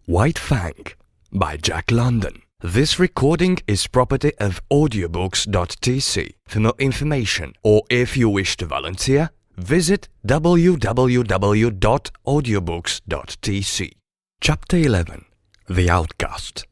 White Fang by Jack London. This recording is property of audiobooks.tc. For more information or if you wish to volunteer, visit www.audiobooks.tc. Chapter 11. The Outcast.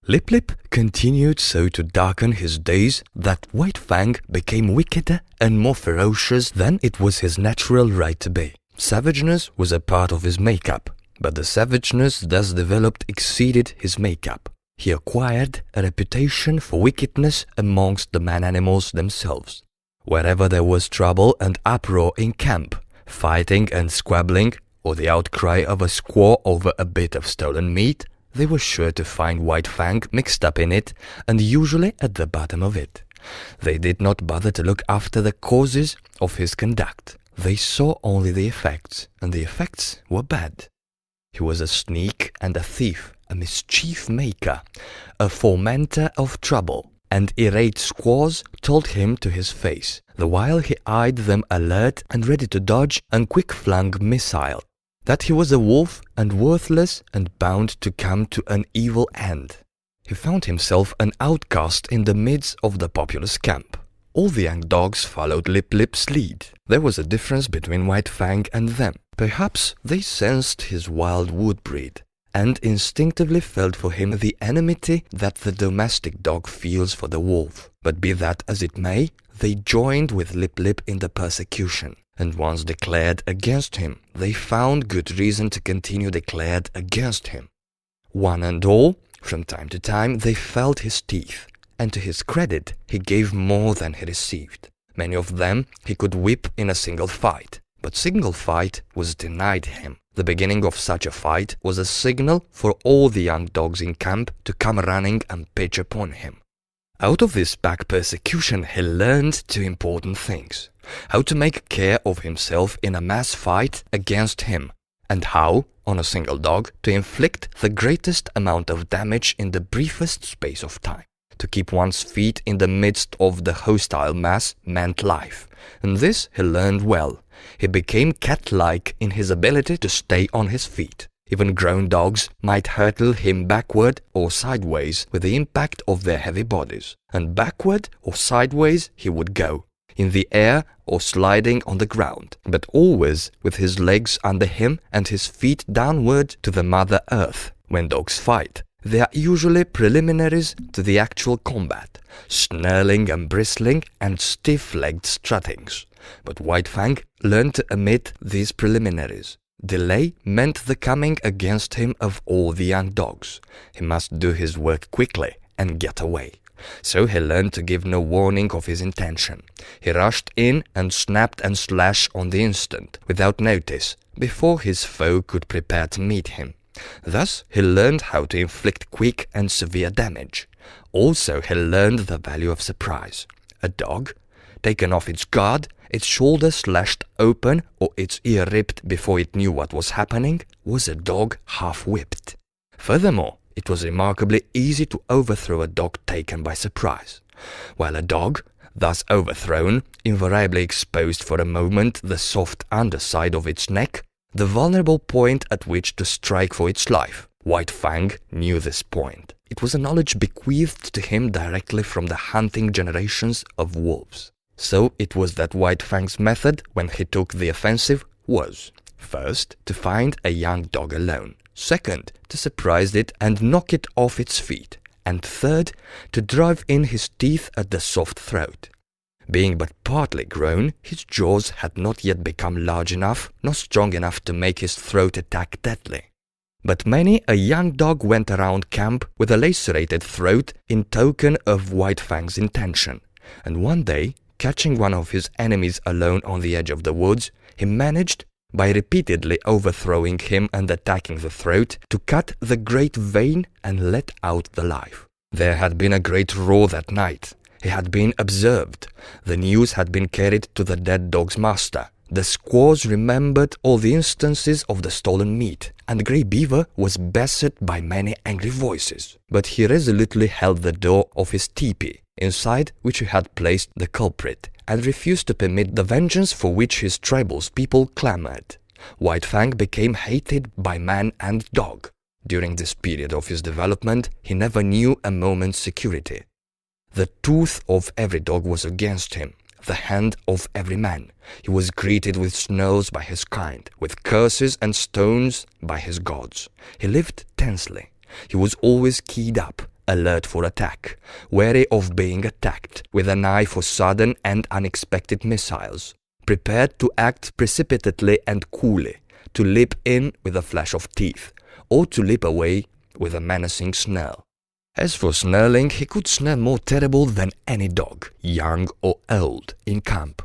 Lip Lip continued so to darken his days that White Fang became wickeder and more ferocious than it was his natural right to be. Savageness was a part of his makeup, but the savageness thus developed exceeded his makeup. He acquired a reputation for wickedness amongst the man-animals themselves. Wherever there was trouble and uproar in camp, fighting and squabbling, or the outcry of a squaw over a bit of stolen meat, they were sure to find White Fang mixed up in it and usually at the bottom of it. They did not bother to look after the causes of his conduct. They saw only the effects, and the effects were bad. He was a sneak and a thief, a mischief maker, a fomenter of trouble, and irate squaws told him to his face, the while he eyed them alert and ready to dodge a quick-flung missile, that he was a wolf and worthless and bound to come to an evil end. He found himself an outcast in the midst of the populous camp. All the young dogs followed Lip Lip's lead. There was a difference between White Fang and them. Perhaps they sensed his wild wood breed, and instinctively felt for him the enmity that the domestic dog feels for the wolf. But be that as it may, they joined with Lip Lip in the persecution, and once declared against him, they found good reason to continue declared against him. One and all, from time to time, they felt his teeth, and to his credit, he gave more than he received. Many of them he could whip in a single fight, but single fight was denied him. The beginning of such a fight was a signal for all the young dogs in camp to come running and pitch upon him. Out of this back persecution he learned two important things: how to make care of himself in a mass fight against him, and how, on a single dog, to inflict the greatest amount of damage in the briefest space of time. To keep one's feet in the midst of the hostile mass meant life, and this he learned well. He became cat-like in his ability to stay on his feet. Even grown dogs might hurtle him backward or sideways with the impact of their heavy bodies, and backward or sideways he would go, in the air or sliding on the ground, but always with his legs under him and his feet downward to the Mother Earth. When dogs fight, they are usually preliminaries to the actual combat, snarling and bristling and stiff-legged struttings. But White Fang learned to omit these preliminaries. Delay meant the coming against him of all the young dogs. He must do his work quickly and get away. So he learned to give no warning of his intention. He rushed in and snapped and slashed on the instant, without notice, before his foe could prepare to meet him. Thus he learned how to inflict quick and severe damage. Also he learned the value of surprise. A dog, taken off its guard, its shoulder slashed open or its ear ripped before it knew what was happening, was a dog half-whipped. Furthermore, it was remarkably easy to overthrow a dog taken by surprise, while a dog, thus overthrown, invariably exposed for a moment the soft underside of its neck, the vulnerable point at which to strike for its life. White Fang knew this point. It was a knowledge bequeathed to him directly from the hunting generations of wolves. So it was that White Fang's method, when he took the offensive, was, first, to find a young dog alone, second, to surprise it and knock it off its feet, and third, to drive in his teeth at the soft throat. Being but partly grown, his jaws had not yet become large enough nor strong enough to make his throat attack deadly. But many a young dog went around camp with a lacerated throat in token of White Fang's intention, and one day, catching one of his enemies alone on the edge of the woods, he managed, by repeatedly overthrowing him and attacking the throat, to cut the great vein and let out the life. There had been a great roar that night. He had been observed. The news had been carried to the dead dog's master. The squaws remembered all the instances of the stolen meat, and Grey Beaver was beset by many angry voices. But he resolutely held the door of his teepee, inside which he had placed the culprit, and refused to permit the vengeance for which his tribal people clamored. White Fang became hated by man and dog. During this period of his development, he never knew a moment's security. The tooth of every dog was against him, the hand of every man. He was greeted with snarls by his kind, with curses and stones by his gods. He lived tensely. He was always keyed up, alert for attack, wary of being attacked, with an eye for sudden and unexpected missiles, prepared to act precipitately and coolly, to leap in with a flash of teeth, or to leap away with a menacing snarl. As for snarling, he could snarl more terrible than any dog, young or old, in camp.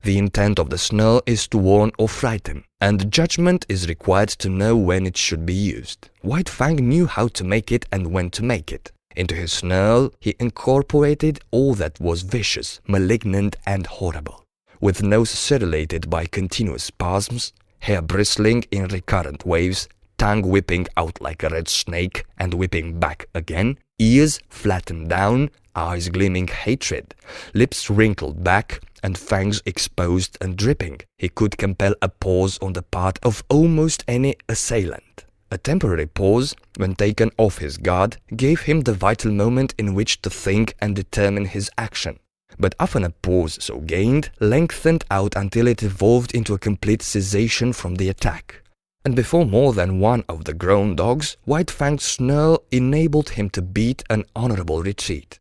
The intent of the snarl is to warn or frighten, and judgment is required to know when it should be used. White Fang knew how to make it and when to make it. Into his snarl, he incorporated all that was vicious, malignant, and horrible. With nose serrated by continuous spasms, hair bristling in recurrent waves, tongue whipping out like a red snake and whipping back again, ears flattened down, eyes gleaming hatred, lips wrinkled back, and fangs exposed and dripping, he could compel a pause on the part of almost any assailant. A temporary pause, when taken off his guard, gave him the vital moment in which to think and determine his action. But often a pause so gained lengthened out until it evolved into a complete cessation from the attack. And before more than one of the grown dogs, White Fang's snarl enabled him to beat an honorable retreat.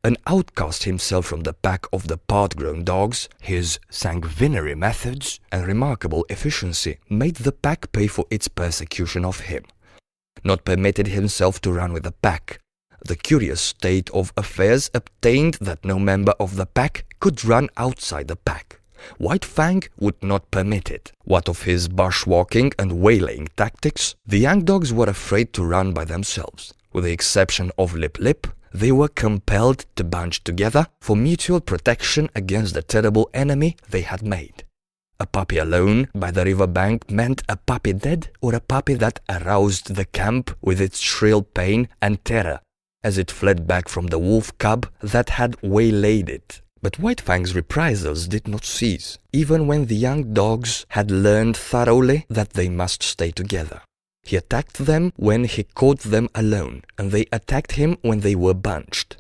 An outcast himself from the pack of the part-grown dogs, his sanguinary methods and remarkable efficiency made the pack pay for its persecution of him. Not permitted himself to run with the pack, the curious state of affairs obtained that no member of the pack could run outside the pack. White Fang would not permit it. What of his bushwalking and waylaying tactics, the young dogs were afraid to run by themselves. With the exception of Lip Lip, they were compelled to bunch together for mutual protection against the terrible enemy they had made. A puppy alone by the river bank meant a puppy dead or a puppy that aroused the camp with its shrill pain and terror as it fled back from the wolf cub that had waylaid it. But White Fang's reprisals did not cease, even when the young dogs had learned thoroughly that they must stay together. He attacked them when he caught them alone, and they attacked him when they were bunched.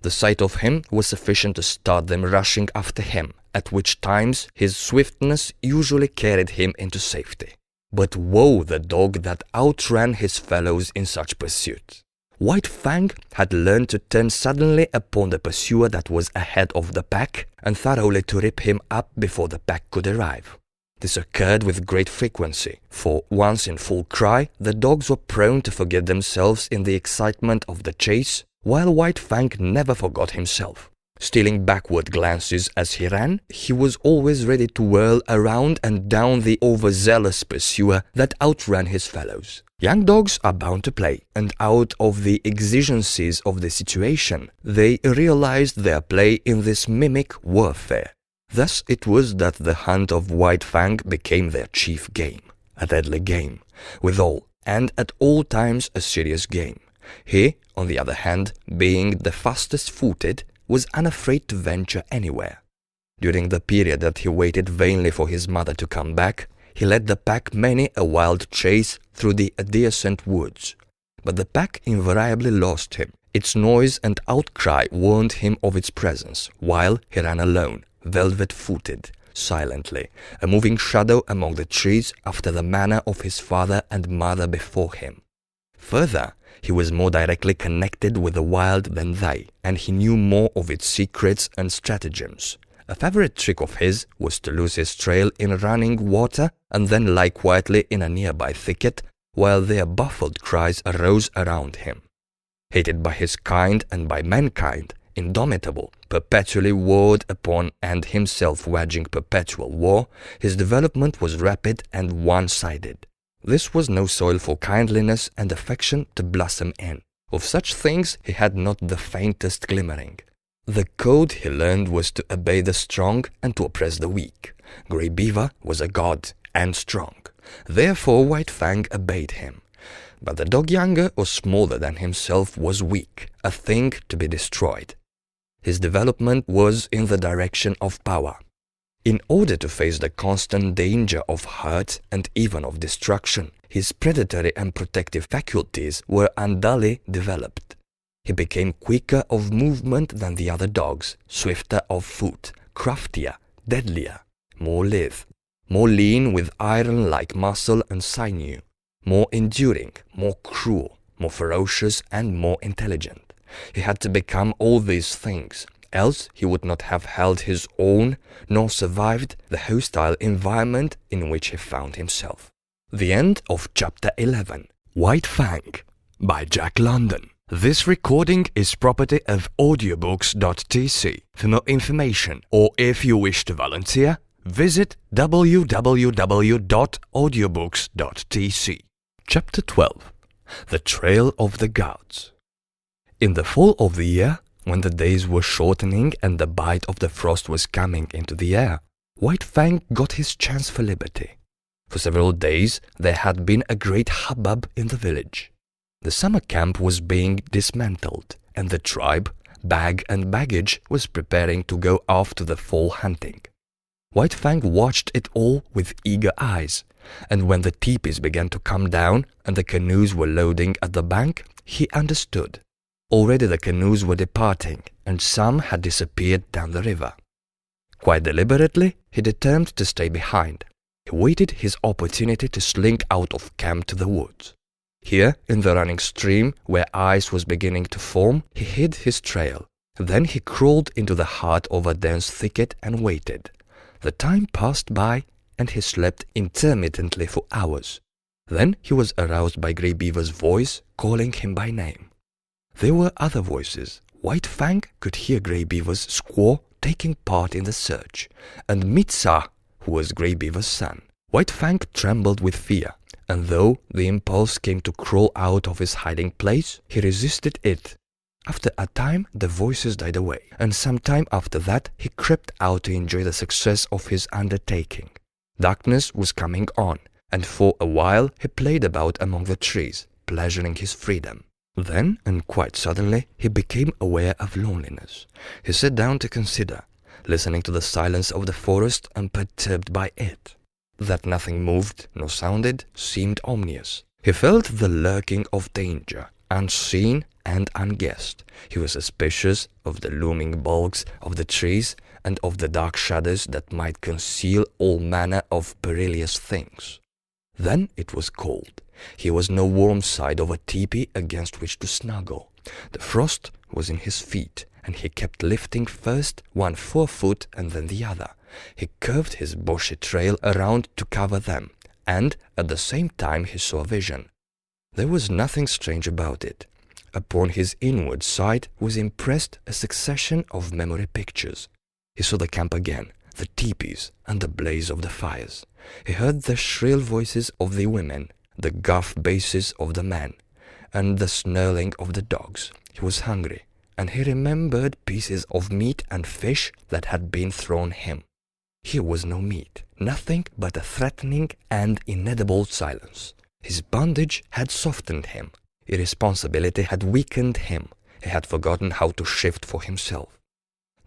The sight of him was sufficient to start them rushing after him, at which times his swiftness usually carried him into safety. But woe the dog that outran his fellows in such pursuit. White Fang had learned to turn suddenly upon the pursuer that was ahead of the pack and thoroughly to rip him up before the pack could arrive. This occurred with great frequency, for once in full cry, the dogs were prone to forget themselves in the excitement of the chase, while White Fang never forgot himself. Stealing backward glances as he ran, he was always ready to whirl around and down the overzealous pursuer that outran his fellows. Young dogs are bound to play, and out of the exigencies of the situation, they realized their play in this mimic warfare. Thus it was that the hunt of White Fang became their chief game, a deadly game, withal, and at all times a serious game. He, on the other hand, being the fastest-footed, was unafraid to venture anywhere. During the period that he waited vainly for his mother to come back, he led the pack many a wild chase through the adjacent woods. But the pack invariably lost him. Its noise and outcry warned him of its presence, while he ran alone, velvet-footed, silently, a moving shadow among the trees after the manner of his father and mother before him. Further, he was more directly connected with the wild than they, and he knew more of its secrets and stratagems. A favorite trick of his was to lose his trail in running water and then lie quietly in a nearby thicket while their baffled cries arose around him. Hated by his kind and by mankind, indomitable, perpetually warred upon and himself waging perpetual war, his development was rapid and one-sided. This was no soil for kindliness and affection to blossom in. Of such things he had not the faintest glimmering. The code he learned was to obey the strong and to oppress the weak. Grey Beaver was a god and strong. Therefore White Fang obeyed him. But the dog younger or smaller than himself was weak, a thing to be destroyed. His development was in the direction of power. In order to face the constant danger of hurt and even of destruction, His predatory and protective faculties were unduly developed. He became quicker of movement than the other dogs, swifter of foot, craftier, deadlier, more lithe, more lean with iron-like muscle and sinew, more enduring, more cruel, more ferocious and more intelligent. He had to become all these things, else he would not have held his own nor survived the hostile environment in which he found himself. The end of Chapter 11. White Fang by Jack London. This recording is property of audiobooks.tc. For more information or if you wish to volunteer, visit www.audiobooks.tc. Chapter 12. The Trail of the Gods. In the fall of the year, when the days were shortening and the bite of the frost was coming into the air, White Fang got his chance for liberty. For several days there had been a great hubbub in the village. The summer camp was being dismantled, and the tribe, bag and baggage, was preparing to go off to the fall hunting. White Fang watched it all with eager eyes, and when the teepees began to come down and the canoes were loading at the bank, he understood. Already the canoes were departing, and some had disappeared down the river. Quite deliberately, he determined to stay behind. He waited his opportunity to slink out of camp to the woods. Here, in the running stream, where ice was beginning to form, he hid his trail. Then he crawled into the heart of a dense thicket and waited. The time passed by, and he slept intermittently for hours. Then he was aroused by Grey Beaver's voice calling him by name. There were other voices. White Fang could hear Grey Beaver's squaw taking part in the search, and Mitsa, who was Grey Beaver's son. White Fang trembled with fear, and though the impulse came to crawl out of his hiding place, he resisted it. After a time, the voices died away, and some time after that he crept out to enjoy the success of his undertaking. Darkness was coming on, and for a while he played about among the trees, pleasuring his freedom. Then, and quite suddenly, he became aware of loneliness. He sat down to consider, listening to the silence of the forest and perturbed by it. That nothing moved nor sounded seemed ominous. He felt the lurking of danger, unseen and unguessed. He was suspicious of the looming bulks of the trees and of the dark shadows that might conceal all manner of perilous things. Then it was cold. Here was no warm side of a teepee against which to snuggle. The frost was in his feet, and he kept lifting first one forefoot and then the other. He curved his bushy trail around to cover them, and at the same time he saw a vision. There was nothing strange about it. Upon his inward side was impressed a succession of memory pictures. He saw the camp again, the teepees, and the blaze of the fires. He heard the shrill voices of the women, the gruff basses of the men, and the snarling of the dogs. He was hungry, and he remembered pieces of meat and fish that had been thrown him. Here was no meat, nothing but a threatening and inedible silence. His bondage had softened him. Irresponsibility had weakened him. He had forgotten how to shift for himself.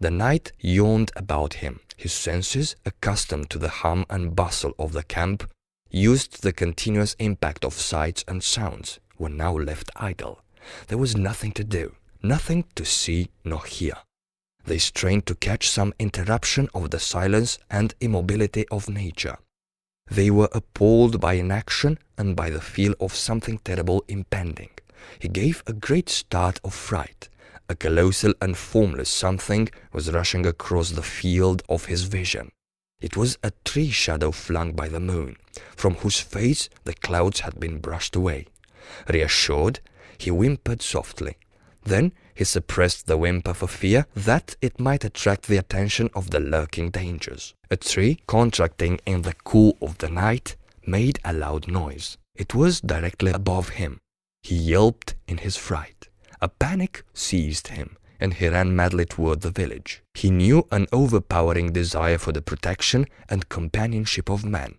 The night yawned about him. His senses, accustomed to the hum and bustle of the camp, used to the continuous impact of sights and sounds, were now left idle. There was nothing to do, nothing to see nor hear. They strained to catch some interruption of the silence and immobility of nature. They were appalled by inaction and by the feel of something terrible impending. He gave a great start of fright. A colossal and formless something was rushing across the field of his vision. It was a tree shadow flung by the moon, from whose face the clouds had been brushed away. Reassured, he whimpered softly. Then he suppressed the whimper for fear that it might attract the attention of the lurking dangers. A tree, contracting in the cool of the night, made a loud noise. It was directly above him. He yelped in his fright. A panic seized him, and he ran madly toward the village. He knew an overpowering desire for the protection and companionship of men.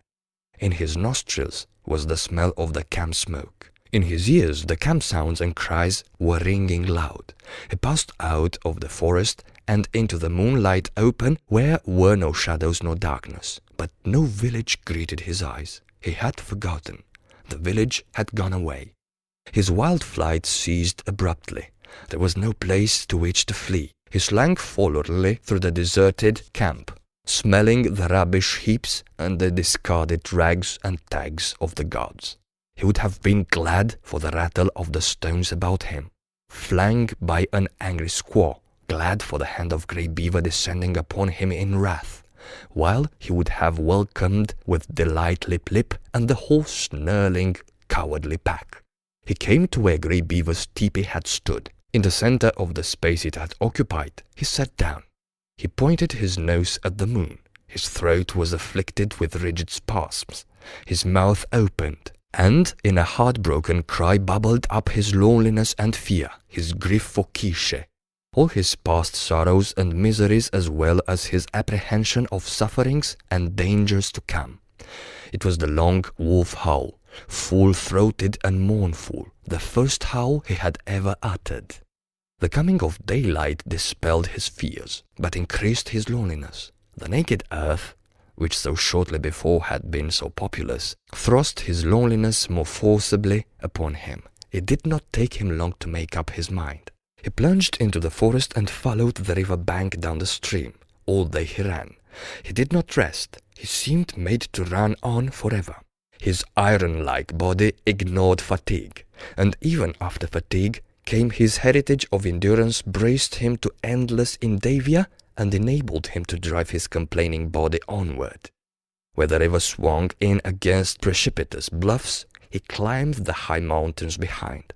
In his nostrils was the smell of the camp smoke. In his ears the camp sounds and cries were ringing loud. He passed out of the forest and into the moonlight open, where were no shadows nor darkness. But no village greeted his eyes. He had forgotten. the village had gone away. His wild flight ceased abruptly. There was no place to which to flee. He slank forwardly through the deserted camp, smelling the rubbish heaps and the discarded rags and tags of the gods. He would have been glad for the rattle of the stones about him, flanked by an angry squaw, glad for the hand of Grey Beaver descending upon him in wrath, while he would have welcomed with delight Lip Lip and the whole snarling, cowardly pack. He came to where Grey Beaver's teepee had stood. In the center of the space it had occupied, he sat down. He pointed his nose at the moon. His throat was afflicted with rigid spasms. His mouth opened, and in a heartbroken cry bubbled up his loneliness and fear, his grief for Kiche, all his past sorrows and miseries, as well as his apprehension of sufferings and dangers to come. It was the long wolf howl, full-throated and mournful, the first howl he had ever uttered. The coming of daylight dispelled his fears, but increased his loneliness. The naked earth, which so shortly before had been so populous, thrust his loneliness more forcibly upon him. It did not take him long to make up his mind. He plunged into the forest and followed the river bank down the stream. All day he ran. He did not rest. He seemed made to run on forever. His iron-like body ignored fatigue, and even after fatigue came his heritage of endurance, braced him to endless endeavor and enabled him to drive his complaining body onward. Where the river swung in against precipitous bluffs, he climbed the high mountains behind.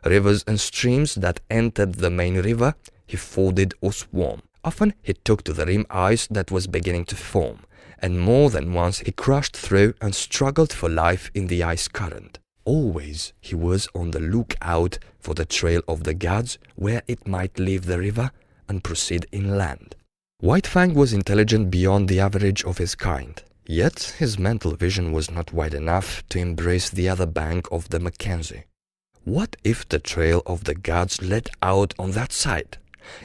Rivers and streams that entered the main river he forded or swam. Often he took to the rim ice that was beginning to form, and more than once he crashed through and struggled for life in the ice current. Always he was on the lookout for the trail of the gods, where it might leave the river and proceed inland. White Fang was intelligent beyond the average of his kind, yet his mental vision was not wide enough to embrace the other bank of the Mackenzie. What if the trail of the gods led out on that side?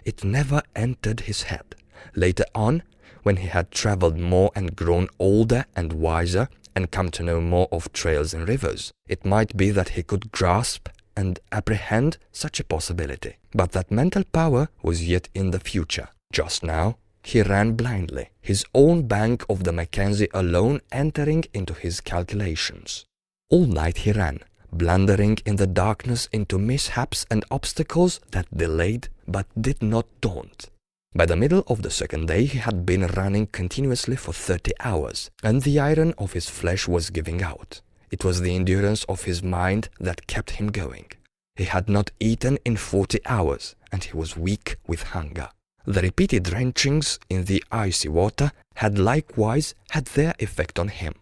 It never entered his head. Later on, when he had traveled more and grown older and wiser and come to know more of trails and rivers, it might be that he could grasp and apprehend such a possibility. But that mental power was yet in the future. Just now, he ran blindly, his own bank of the Mackenzie alone entering into his calculations. All night he ran, blundering in the darkness into mishaps and obstacles that delayed but did not daunt. By the middle of the second day he had been running continuously for 30 hours, and the iron of his flesh was giving out. It was the endurance of his mind that kept him going. He had not eaten in 40 hours, and he was weak with hunger. The repeated drenchings in the icy water had likewise had their effect on him.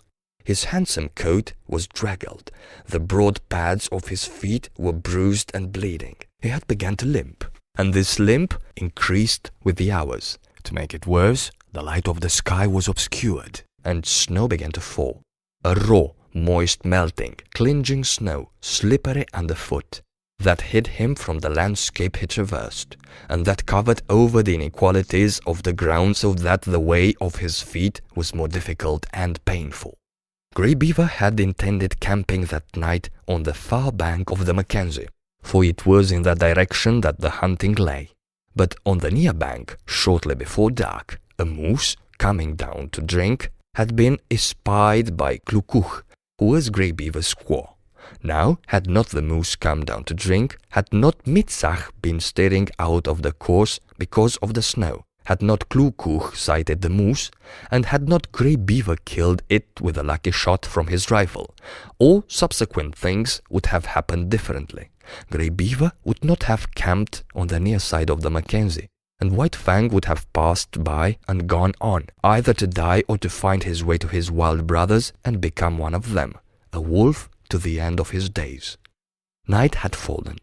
His handsome coat was draggled. The broad pads of his feet were bruised and bleeding. He had begun to limp, and this limp increased with the hours. To make it worse, the light of the sky was obscured, and snow began to fall. A raw, moist melting, clinging snow, slippery underfoot, that hid him from the landscape he traversed, and that covered over the inequalities of the ground so that the way of his feet was more difficult and painful. Grey Beaver had intended camping that night on the far bank of the Mackenzie, for it was in that direction that the hunting lay. But on the near bank, shortly before dark, a moose, coming down to drink, had been espied by Klukuch, who was Grey Beaver's squaw. Now, had not the moose come down to drink, had not Mitzach been steering out of the course because of the snow, had not Klukuch sighted the moose, and had not Grey Beaver killed it with a lucky shot from his rifle, all subsequent things would have happened differently. Grey Beaver would not have camped on the near side of the Mackenzie, and White Fang would have passed by and gone on, either to die or to find his way to his wild brothers and become one of them, a wolf to the end of his days. Night had fallen.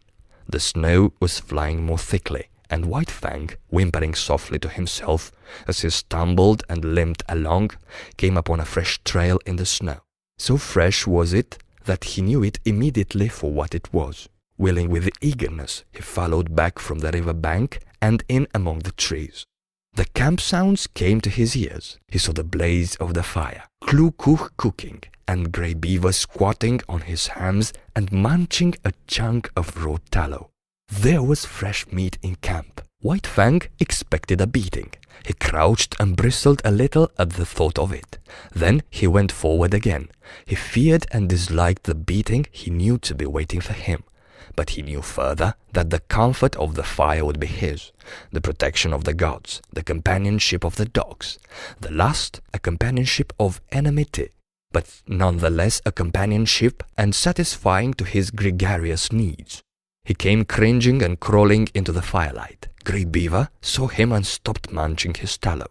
The snow was flying more thickly, and White Fang, whimpering softly to himself as he stumbled and limped along, came upon a fresh trail in the snow. So fresh was it that he knew it immediately for what it was. Willing with eagerness, he followed back from the river bank and in among the trees. The camp sounds came to his ears. He saw the blaze of the fire, Klukuk cooking, and Grey Beaver squatting on his hams and munching a chunk of raw tallow. There was fresh meat in camp. White Fang expected a beating. He crouched and bristled a little at the thought of it. Then he went forward again. He feared and disliked the beating he knew to be waiting for him. But he knew further that the comfort of the fire would be his, the protection of the gods, the companionship of the dogs, the last a companionship of enmity, but nonetheless a companionship and satisfying to his gregarious needs. He came cringing and crawling into the firelight. Grey Beaver saw him and stopped munching his tallow.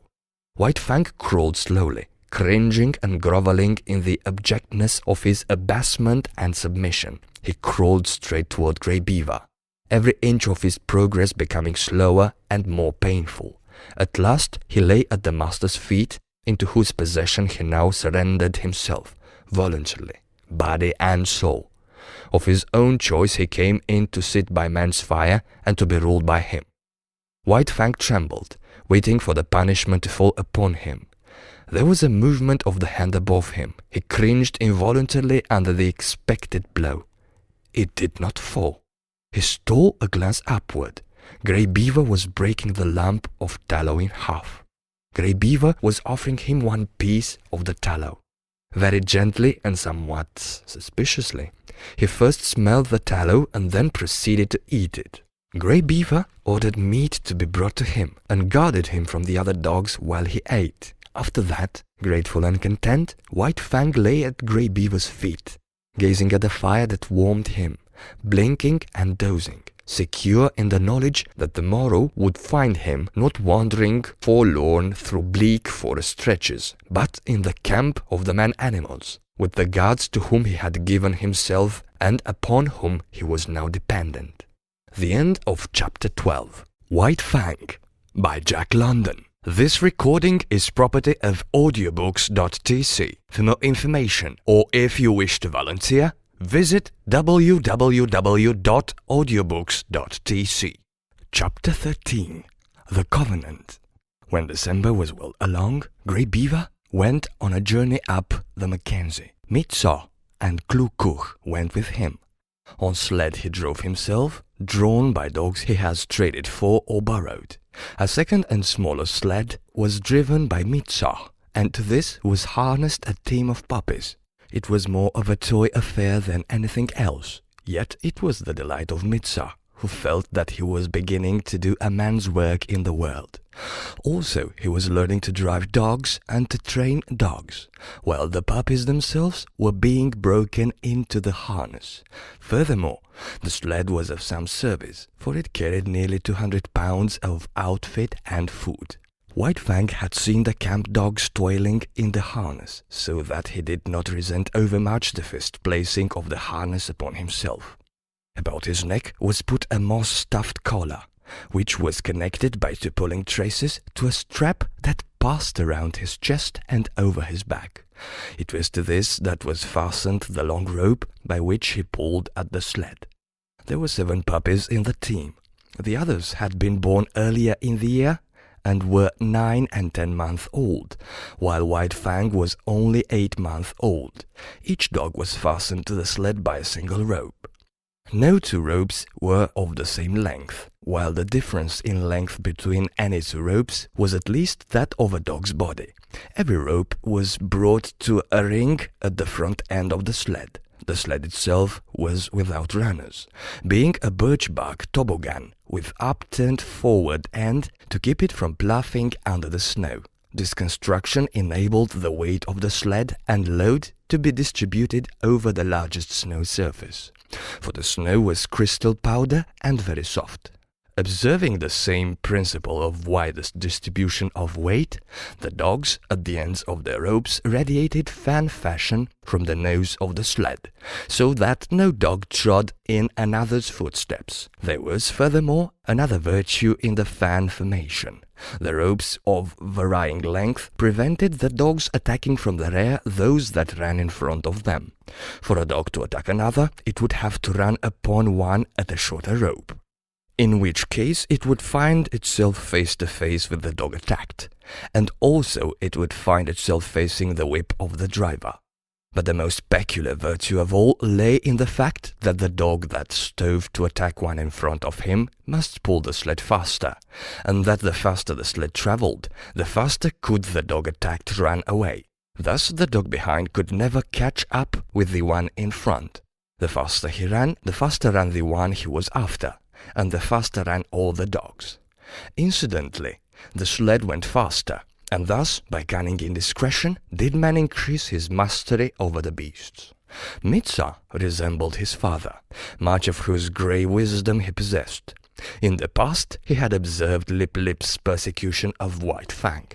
White Fang crawled slowly, cringing and groveling in the abjectness of his abasement and submission. He crawled straight toward Grey Beaver, every inch of his progress becoming slower and more painful. At last he lay at the master's feet, into whose possession he now surrendered himself, voluntarily, body and soul. Of his own choice he came in to sit by man's fire and to be ruled by him. White Fang trembled, waiting for the punishment to fall upon him. There was a movement of the hand above him. He cringed involuntarily under the expected blow. It did not fall. He stole a glance upward. Grey Beaver was breaking the lump of tallow in half. Grey Beaver was offering him one piece of the tallow. Very gently and somewhat suspiciously, he first smelled the tallow and then proceeded to eat it. Grey Beaver ordered meat to be brought to him and guarded him from the other dogs while he ate. After that, grateful and content, White Fang lay at Grey Beaver's feet, gazing at the fire that warmed him, blinking and dozing, secure in the knowledge that the morrow would find him not wandering forlorn through bleak forest stretches, but in the camp of the man-animals, with the gods to whom he had given himself and upon whom he was now dependent. The end of Chapter 12. White Fang by Jack London. This recording is property of audiobooks.tc. For more information or if you wish to volunteer, visit www.audiobooks.tc. Chapter 13. The Covenant. When December was well along, Grey Beaver went on a journey up the Mackenzie. Mitsaw and Klukuk went with him. On sled he drove himself, drawn by dogs he has traded for or borrowed. A second and smaller sled was driven by Mitsaw, and to this was harnessed a team of puppies. It was more of a toy affair than anything else, yet it was the delight of Mitsaw, who felt that he was beginning to do a man's work in the world. Also, he was learning to drive dogs and to train dogs, while the puppies themselves were being broken into the harness. Furthermore, the sled was of some service, for it carried nearly 200 pounds of outfit and food. White Fang had seen the camp dogs toiling in the harness, so that he did not resent overmuch the first placing of the harness upon himself. About his neck was put a moss-stuffed collar, which was connected by two pulling traces to a strap that passed around his chest and over his back. It was to this that was fastened the long rope by which he pulled at the sled. There were 7 puppies in the team. The others had been born earlier in the year and were 9 and 10 months old, while White Fang was only 8 months old. Each dog was fastened to the sled by a single rope. No 2 ropes were of the same length, while the difference in length between any 2 ropes was at least that of a dog's body. Every rope was brought to a ring at the front end of the sled. The sled itself was without runners, being a birch-bark toboggan with upturned forward end to keep it from ploughing under the snow. This construction enabled the weight of the sled and load to be distributed over the largest snow surface, for the snow was crystal powder and very soft. Observing the same principle of widest distribution of weight, the dogs at the ends of their ropes radiated fan fashion from the nose of the sled, so that no dog trod in another's footsteps. There was, furthermore, another virtue in the fan formation. The ropes of varying length prevented the dogs attacking from the rear those that ran in front of them. For a dog to attack another, it would have to run upon one at a shorter rope. in which case it would find itself face to face with the dog attacked, and also it would find itself facing the whip of the driver. But the most peculiar virtue of all lay in the fact that the dog that strove to attack one in front of him must pull the sled faster, and that the faster the sled traveled, the faster could the dog attacked run away. Thus the dog behind could never catch up with the one in front. The faster he ran, the faster ran the one he was after, and the faster ran all the dogs. Incidentally, the sled went faster, and thus, by cunning indiscretion, did man increase his mastery over the beasts. Mitsa resembled his father, much of whose grey wisdom he possessed. In the past, he had observed Lip Lip's persecution of White Fang,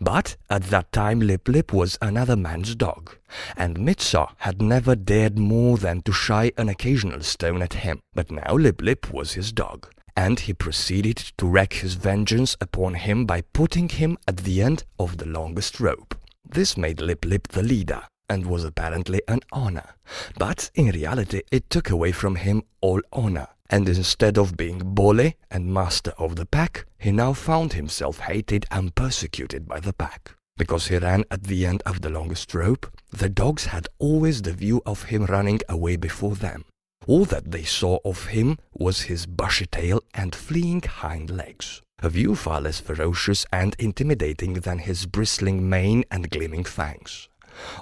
but at that time Lip Lip was another man's dog, and Mitsa had never dared more than to shy an occasional stone at him. But now Lip Lip was his dog, and he proceeded to wreak his vengeance upon him by putting him at the end of the longest rope. This made Lip Lip the leader, and was apparently an honor, but in reality it took away from him all honor, and instead of being bully and master of the pack, he now found himself hated and persecuted by the pack. Because he ran at the end of the longest rope, the dogs had always the view of him running away before them. All that they saw of him was his bushy tail and fleeing hind legs, a view far less ferocious and intimidating than his bristling mane and gleaming fangs.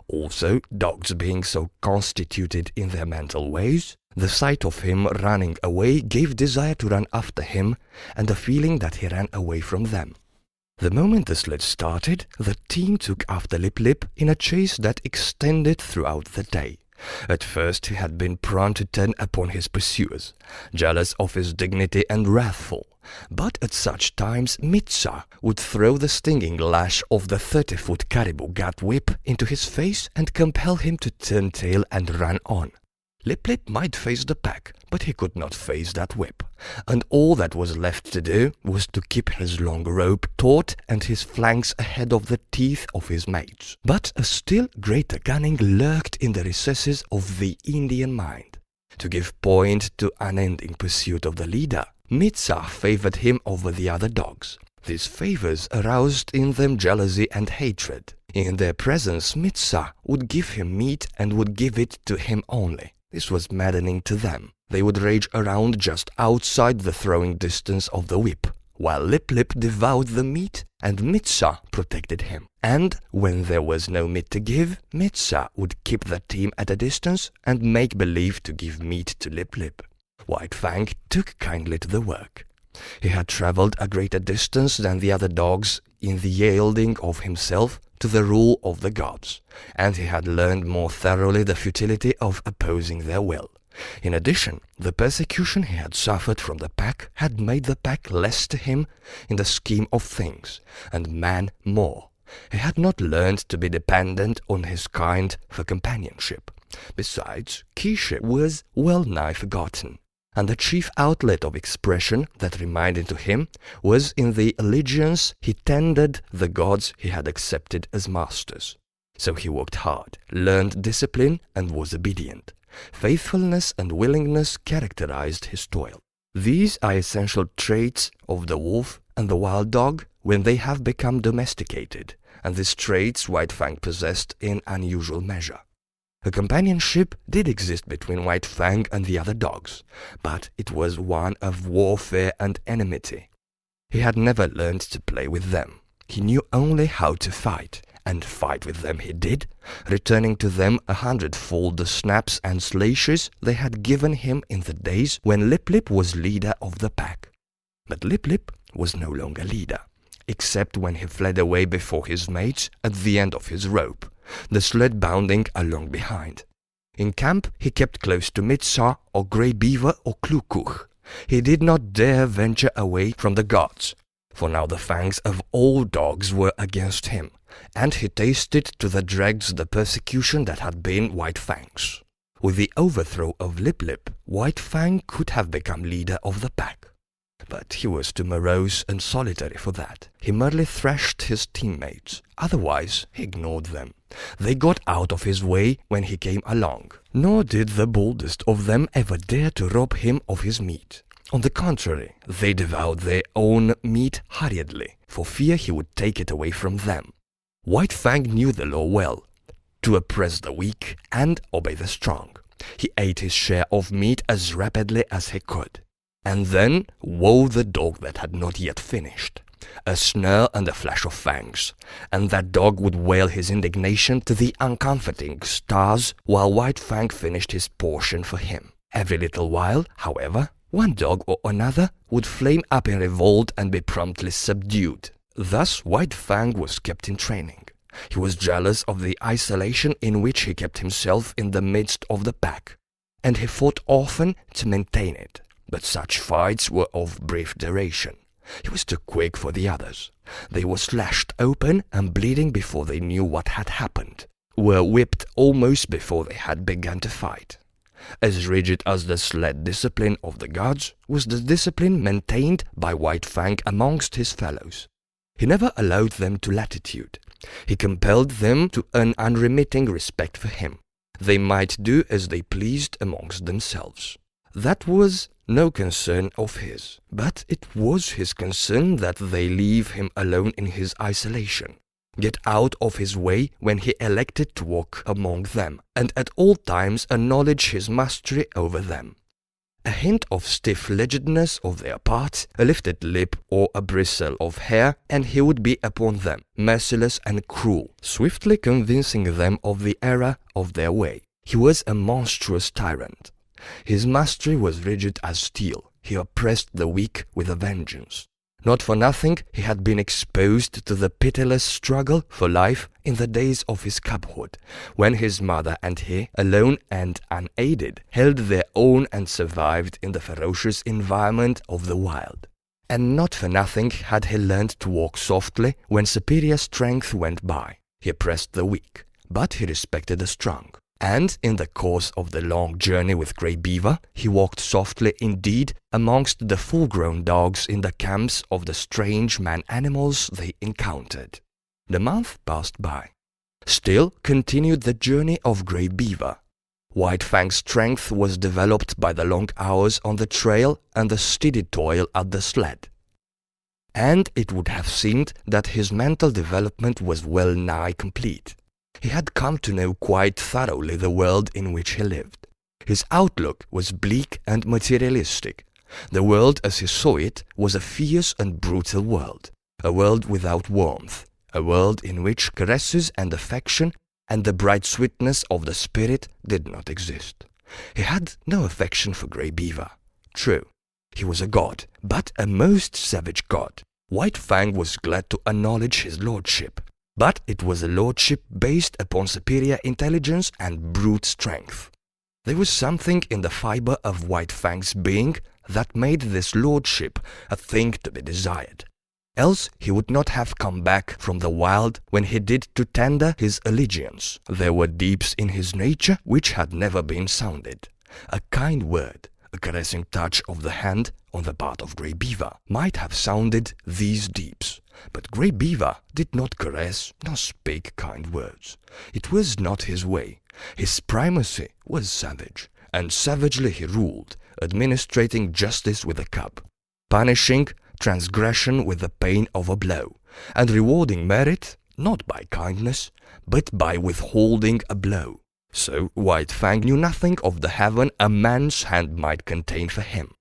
Also, dogs being so constituted in their mental ways, the sight of him running away gave desire to run after him, and a feeling that he ran away from them. The moment the sled started, the team took after Lip Lip in a chase that extended throughout the day. At first he had been prone to turn upon his pursuers, jealous of his dignity and wrathful, but at such times Mitsa would throw the stinging lash of the 30-foot caribou gut whip into his face and compel him to turn tail and run on. Lip Lip might face the pack, but he could not face that whip, and all that was left to do was to keep his long rope taut and his flanks ahead of the teeth of his mates. But a still greater cunning lurked in the recesses of the Indian mind. To give point to unending pursuit of the leader, Mitsa favored him over the other dogs. These favors aroused in them jealousy and hatred. In their presence, Mitsa would give him meat and would give it to him only. This was maddening to them. They would rage around just outside the throwing distance of the whip, while Lip Lip devoured the meat and Mitsa protected him. And when there was no meat to give, Mitsa would keep the team at a distance and make believe to give meat to Lip Lip. White Fang took kindly to the work. He had travelled a greater distance than the other dogs in the yielding of himself to the rule of the gods, and he had learned more thoroughly the futility of opposing their will. In addition, the persecution he had suffered from the pack had made the pack less to him in the scheme of things, and man more. He had not learned to be dependent on his kind for companionship. Besides, Kiche was well-nigh forgotten, and the chief outlet of expression that remained to him was in the allegiance he tendered the gods he had accepted as masters. So he worked hard, learned discipline, and was obedient. Faithfulness and willingness characterized his toil. These are essential traits of the wolf and the wild dog when they have become domesticated, and these traits White Fang possessed in unusual measure. A companionship did exist between White Fang and the other dogs, but it was one of warfare and enmity. He had never learned to play with them. He knew only how to fight, and fight with them he did, returning to them 100-fold the snaps and slashes they had given him in the days when Lip Lip was leader of the pack. But Lip Lip was no longer leader, except when he fled away before his mates at the end of his rope, the sled bounding along behind. In camp he kept close to Mitsa or Grey Beaver or Klukuch. He did not dare venture away from the gods, for now the fangs of all dogs were against him, and he tasted to the dregs the persecution that had been White Fang's. With the overthrow of Lip Lip, White Fang could have become leader of the pack. But he was too morose and solitary for that. He merely thrashed his teammates. Otherwise, he ignored them. They got out of his way when he came along. Nor did the boldest of them ever dare to rob him of his meat. On the contrary, they devoured their own meat hurriedly, for fear he would take it away from them. White Fang knew the law well, to oppress the weak and obey the strong. He ate his share of meat as rapidly as he could. And then, woe the dog that had not yet finished. A snare and a flash of fangs, and that dog would wail his indignation to the uncomforting stars while White Fang finished his portion for him. Every little while, however, one dog or another would flame up in revolt and be promptly subdued. Thus White Fang was kept in training. He was jealous of the isolation in which he kept himself in the midst of the pack, and he fought often to maintain it. But such fights were of brief duration. He was too quick for the others. They were slashed open and bleeding before they knew what had happened, were whipped almost before they had begun to fight. As rigid as the sled discipline of the gods was the discipline maintained by White Fang amongst his fellows. He never allowed them to latitude. He compelled them to an unremitting respect for him. They might do as they pleased amongst themselves. That was no concern of his, but it was his concern that they leave him alone in his isolation, get out of his way when he elected to walk among them, and at all times acknowledge his mastery over them. A hint of stiff-leggedness of their part, a lifted lip or a bristle of hair, and he would be upon them, merciless and cruel, swiftly convincing them of the error of their way. He was a monstrous tyrant. His mastery was rigid as steel. He oppressed the weak with a vengeance. Not for nothing he had been exposed to the pitiless struggle for life in the days of his cubhood, when his mother and he, alone and unaided, held their own and survived in the ferocious environment of the wild. And not for nothing had he learned to walk softly when superior strength went by. He oppressed the weak, but he respected the strong. And in the course of the long journey with Grey Beaver, he walked softly indeed amongst the full-grown dogs in the camps of the strange man-animals they encountered. The month passed by. Still continued the journey of Grey Beaver. White Fang's strength was developed by the long hours on the trail and the steady toil at the sled. And it would have seemed that his mental development was well nigh complete. He had come to know quite thoroughly the world in which he lived. His outlook was bleak and materialistic. The world as he saw it was a fierce and brutal world, a world without warmth, a world in which caresses and affection and the bright sweetness of the spirit did not exist. He had no affection for Grey Beaver. True, he was a god, but a most savage god. White Fang was glad to acknowledge his lordship. But it was a lordship based upon superior intelligence and brute strength. There was something in the fiber of White Fang's being that made this lordship a thing to be desired. Else he would not have come back from the wild when he did to tender his allegiance. There were deeps in his nature which had never been sounded. A kind word, a caressing touch of the hand on the part of Grey Beaver might have sounded these deeps. But Grey Beaver did not caress nor speak kind words. It was not his way. His primacy was savage, and savagely he ruled, administrating justice with a cub, punishing transgression with the pain of a blow, and rewarding merit not by kindness, but by withholding a blow. So White Fang knew nothing of the heaven a man's hand might contain for him.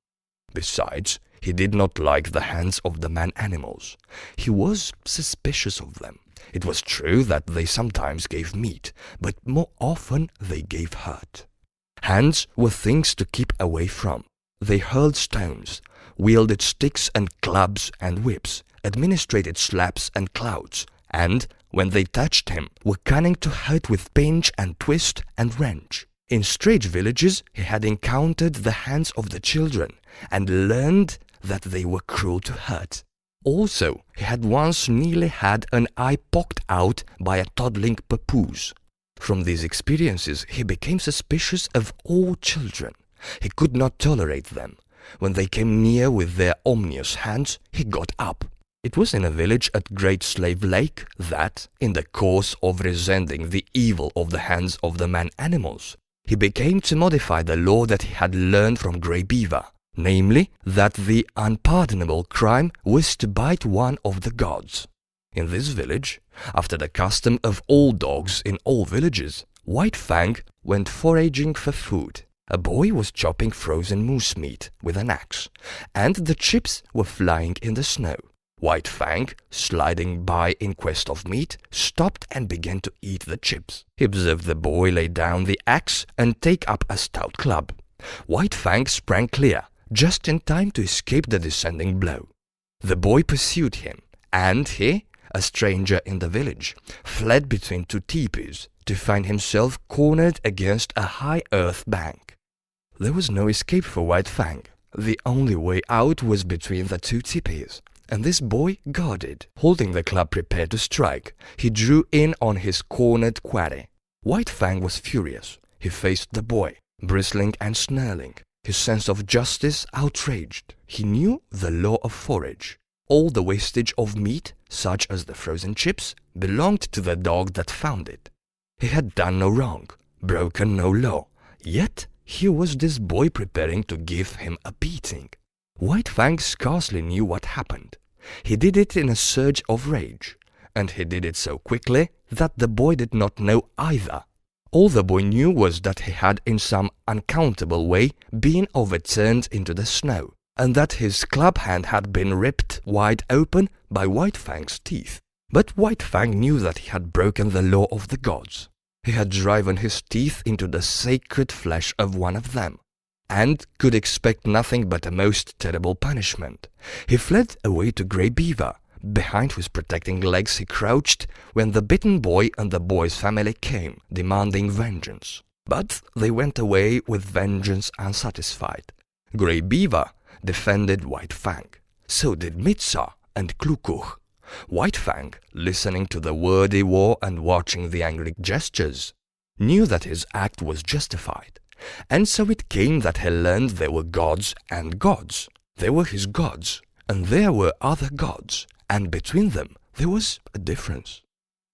Besides, he did not like the hands of the man-animals. He was suspicious of them. It was true that they sometimes gave meat, but more often they gave hurt. Hands were things to keep away from. They hurled stones, wielded sticks and clubs and whips, administrated slaps and clouts, and, when they touched him, were cunning to hurt with pinch and twist and wrench. In strange villages he had encountered the hands of the children, and learned that they were cruel to hurt. Also, he had once nearly had an eye poked out by a toddling papoose. From these experiences he became suspicious of all children. He could not tolerate them. When they came near with their ominous hands, he got up. It was in a village at Great Slave Lake that, in the course of resenting the evil of the hands of the man-animals, he began to modify the law that he had learned from Grey Beaver. namely that the unpardonable crime was to bite one of the gods. In this village, after the custom of all dogs in all villages, White Fang went foraging for food. A boy was chopping frozen moose meat with an axe, and the chips were flying in the snow. White Fang, sliding by in quest of meat, stopped and began to eat the chips. He observed the boy lay down the axe and take up a stout club. White Fang sprang clear, just in time to escape the descending blow. The boy pursued him, and he, a stranger in the village, fled between two teepees to find himself cornered against a high earth bank. There was no escape for White Fang. The only way out was between the two teepees, and this boy guarded. Holding the club prepared to strike, he drew in on his cornered quarry. White Fang was furious. He faced the boy, bristling and snarling, his sense of justice outraged. He knew the law of forage. All the wastage of meat, such as the frozen chips, belonged to the dog that found it. He had done no wrong, broken no law, yet here was this boy preparing to give him a beating. White Fang scarcely knew what happened. He did it in a surge of rage, and he did it so quickly that the boy did not know either. All the boy knew was that he had in some unaccountable way been overturned into the snow, and that his club hand had been ripped wide open by White Fang's teeth. But White Fang knew that he had broken the law of the gods. He had driven his teeth into the sacred flesh of one of them, and could expect nothing but a most terrible punishment. He fled away to Grey Beaver, behind whose protecting legs he crouched when the bitten boy and the boy's family came, demanding vengeance. But they went away with vengeance unsatisfied. Grey Beaver defended White Fang. So did Mitsa and Klukuch. White Fang, listening to the wordy war and watching the angry gestures, knew that his act was justified. And so it came that he learned there were gods and gods. There were his gods, and there were other gods, and between them there was a difference.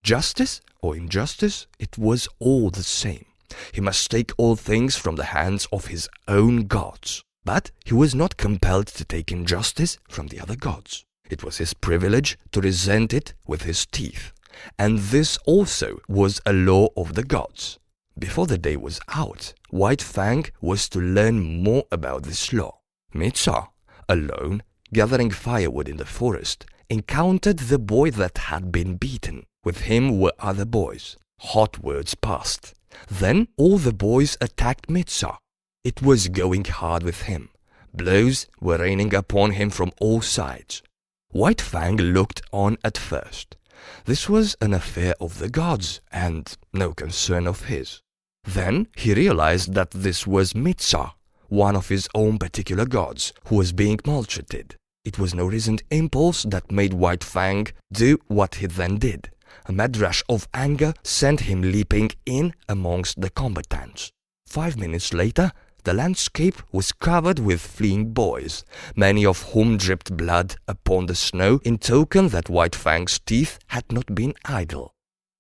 Justice or injustice, it was all the same. He must take all things from the hands of his own gods. But he was not compelled to take injustice from the other gods. It was his privilege to resent it with his teeth, and this also was a law of the gods. Before the day was out, White Fang was to learn more about this law. Mitsa, alone, gathering firewood in the forest, encountered the boy that had been beaten. With him were other boys. Hot words passed. Then all the boys attacked Mitsa. It was going hard with him. Blows were raining upon him from all sides. White Fang looked on at first. This was an affair of the gods, and no concern of his. Then he realized that this was Mitsa, one of his own particular gods, who was being maltreated. It was no reasoned impulse that made White Fang do what he then did. A mad rush of anger sent him leaping in amongst the combatants. 5 minutes later, the landscape was covered with fleeing boys, many of whom dripped blood upon the snow in token that White Fang's teeth had not been idle.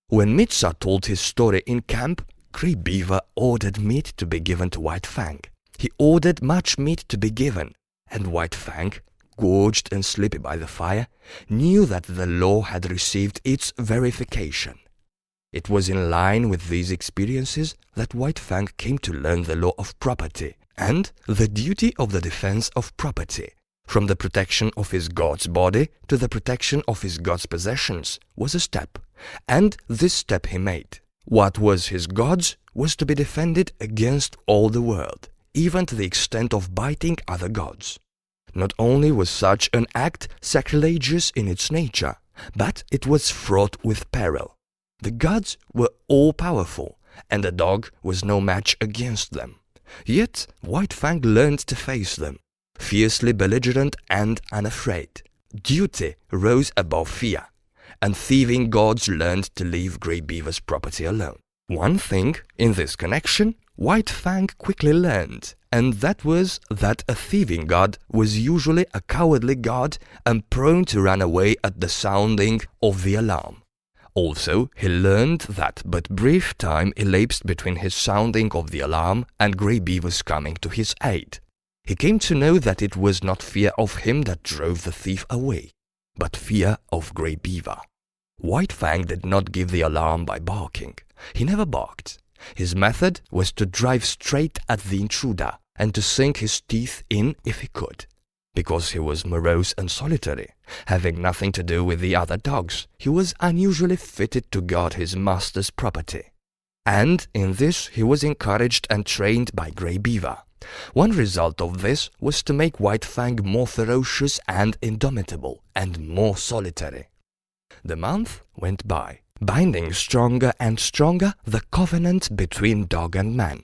When Mitsa told his story in camp, Grey Beaver ordered meat to be given to White Fang. He ordered much meat to be given, and White Fang, gorged and sleepy by the fire, knew that the law had received its verification. It was in line with these experiences that White Fang came to learn the law of property and the duty of the defense of property. From the protection of his god's body to the protection of his god's possessions was a step, and this step he made. What was his god's was to be defended against all the world, even to the extent of biting other gods. Not only was such an act sacrilegious in its nature, but it was fraught with peril. The gods were all-powerful, and the dog was no match against them. Yet White Fang learned to face them, fiercely belligerent and unafraid. Duty rose above fear, and thieving gods learned to leave Grey Beaver's property alone. One thing in this connection White Fang quickly learned, and that was that a thieving god was usually a cowardly god and prone to run away at the sounding of the alarm. Also, he learned that but brief time elapsed between his sounding of the alarm and Grey Beaver's coming to his aid. he came to know that it was not fear of him that drove the thief away, but fear of Grey Beaver. White Fang did not give the alarm by barking. He never barked. His method was to drive straight at the intruder and to sink his teeth in if he could. Because he was morose and solitary, having nothing to do with the other dogs, he was unusually fitted to guard his master's property. And in this he was encouraged and trained by Grey Beaver. One result of this was to make White Fang more ferocious and indomitable, and more solitary. The month went by, binding stronger and stronger the covenant between dog and man.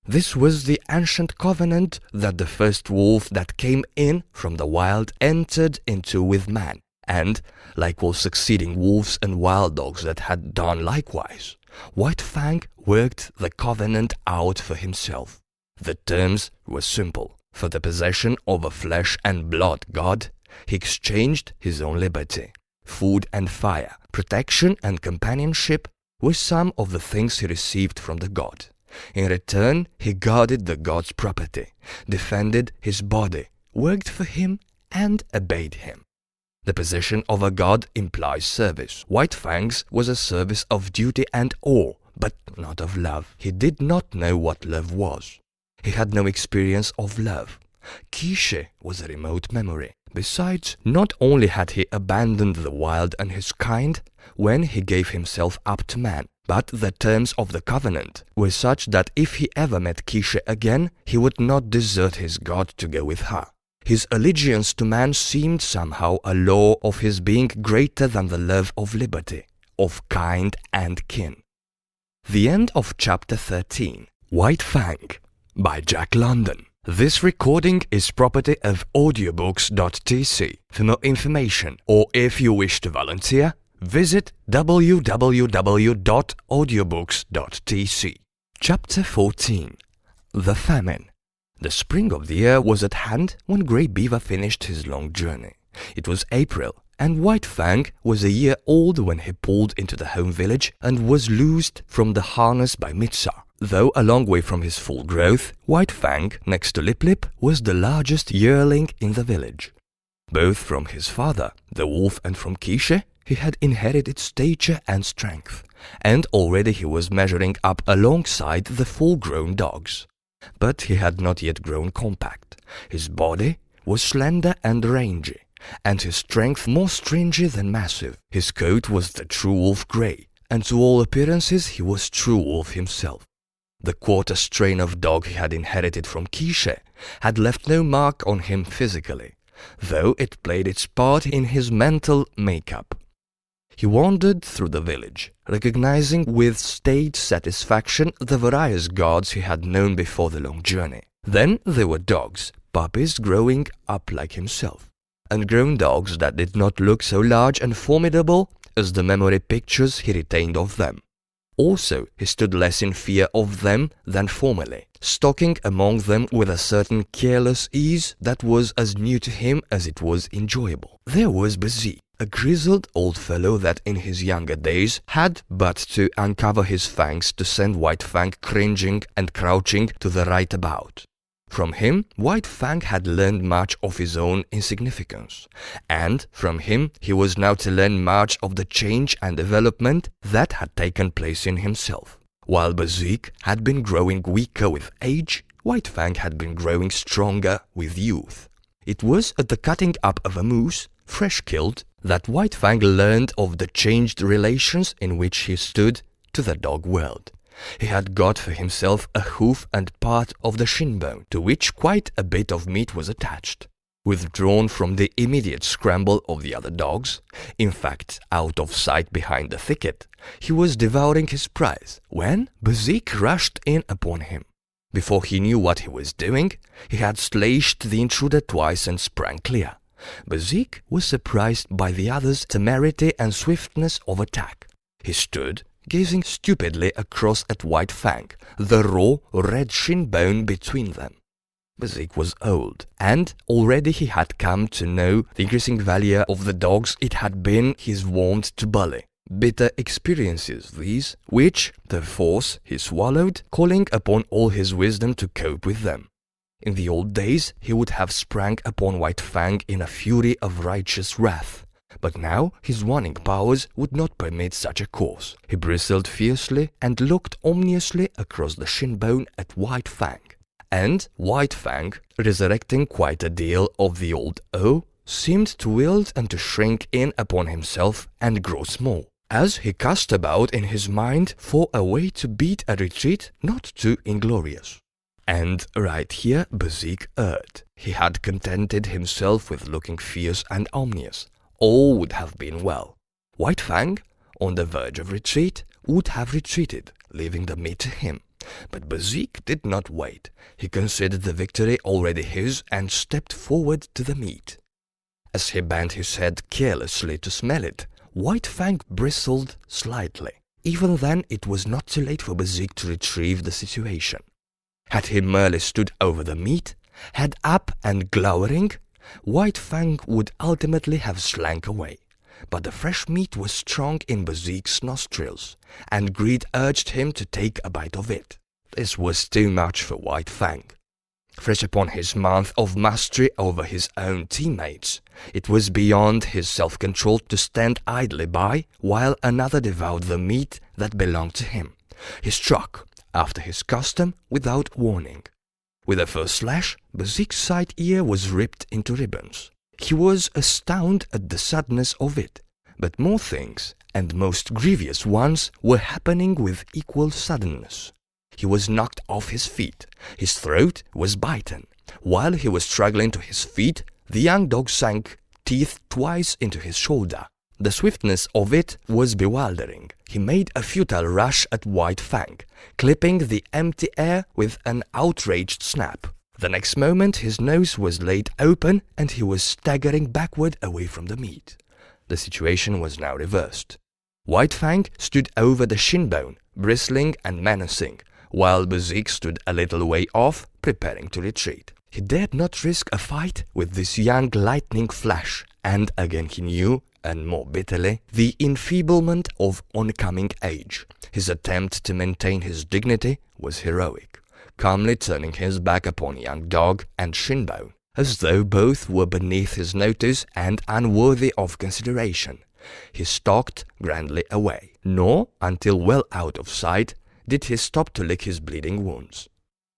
This was the ancient covenant that the first wolf that came in from the wild entered into with man, and, like all succeeding wolves and wild dogs that had done likewise, White Fang worked the covenant out for himself. The terms were simple. For the possession of a flesh and blood god, he exchanged his own liberty. Food and fire, protection and companionship were some of the things he received from the god. In return, he guarded the god's property, defended his body, worked for him, and obeyed him. The possession of a god implies service. White Fang's was a service of duty and awe, but not of love. He did not know what love was. He had no experience of love. Kiche was a remote memory. Besides, not only had he abandoned the wild and his kind when he gave himself up to man, but the terms of the covenant were such that if he ever met Kiche again, he would not desert his god to go with her. His allegiance to man seemed somehow a law of his being greater than the love of liberty, of kind and kin. The end of Chapter 13, White Fang, by Jack London. This recording is property of audiobooks.tc. For more information, or if you wish to volunteer, visit www.audiobooks.tc. Chapter 14. The Famine. The spring of the year was at hand when Grey Beaver finished his long journey. It was April, and White Fang was a year old when he pulled into the home village and was loosed from the harness by Mitsa. Though a long way from his full growth, White Fang, next to Lip Lip, was the largest yearling in the village. Both from his father, the wolf, and from Kiche, he had inherited stature and strength, and already he was measuring up alongside the full-grown dogs. But he had not yet grown compact. His body was slender and rangy, and his strength more stringy than massive. His coat was the true wolf grey, and to all appearances he was true wolf himself. The quarter strain of dog he had inherited from Kiche had left no mark on him physically, though it played its part in his mental makeup. He wandered through the village, recognizing with staid satisfaction the various gods he had known before the long journey. Then there were dogs, puppies growing up like himself, and grown dogs that did not look so large and formidable as the memory pictures he retained of them. Also, he stood less in fear of them than formerly, stalking among them with a certain careless ease that was as new to him as it was enjoyable. There was Bazik, a grizzled old fellow that in his younger days had but to uncover his fangs to send White Fang cringing and crouching to the right about. From him, White Fang had learned much of his own insignificance, and from him he was now to learn much of the change and development that had taken place in himself. While Bazik had been growing weaker with age, White Fang had been growing stronger with youth. It was at the cutting up of a moose, fresh killed, that White Fang learned of the changed relations in which he stood to the dog world. He had got for himself a hoof and part of the shin bone, to which quite a bit of meat was attached. Withdrawn from the immediate scramble of the other dogs, in fact out of sight behind the thicket, he was devouring his prize, when Bazik rushed in upon him. Before he knew what he was doing, he had slashed the intruder twice and sprang clear. Bazik was surprised by the other's temerity and swiftness of attack. He stood, gazing stupidly across at White Fang, the raw, red shin bone between them. Bazik was old, and already he had come to know the increasing value of the dogs it had been his wont to bully. Bitter experiences these, which, perforce, he swallowed, calling upon all his wisdom to cope with them. In the old days, he would have sprang upon White Fang in a fury of righteous wrath. But now his warning powers would not permit such a course. He bristled fiercely and looked ominously across the shin bone at White Fang. And White Fang, resurrecting quite a deal of the old O, seemed to wilt and to shrink in upon himself and grow small, as he cast about in his mind for a way to beat a retreat not too inglorious. And right here Bezique erred. He had contented himself with looking fierce and ominous. All would have been well. White Fang, on the verge of retreat, would have retreated, leaving the meat to him. But Bezique did not wait. He considered the victory already his and stepped forward to the meat. As he bent his head carelessly to smell it, White Fang bristled slightly. Even then it was not too late for Bezique to retrieve the situation. Had he merely stood over the meat, head up and glowering, White Fang would ultimately have slunk away. But the fresh meat was strong in Bezique's nostrils, and greed urged him to take a bite of it. This was too much for White Fang. Fresh upon his month of mastery over his own teammates, it was beyond his self-control to stand idly by while another devoured the meat that belonged to him. He struck, after his custom, without warning. With the first slash, Bezique's side ear was ripped into ribbons. He was astounded at the suddenness of it, but more things, and most grievous ones, were happening with equal suddenness. He was knocked off his feet. His throat was bitten. While he was struggling to his feet, the young dog sank teeth twice into his shoulder. The swiftness of it was bewildering. He made a futile rush at White Fang, clipping the empty air with an outraged snap. The next moment his nose was laid open and he was staggering backward away from the meat. The situation was now reversed. White Fang stood over the shin bone, bristling and menacing, while Bezique stood a little way off, preparing to retreat. He dared not risk a fight with this young lightning flash, and again he knew, and more bitterly, the enfeeblement of oncoming age. His attempt to maintain his dignity was heroic, calmly turning his back upon young dog and shinbone, as though both were beneath his notice and unworthy of consideration. He stalked grandly away, nor, until well out of sight, did he stop to lick his bleeding wounds.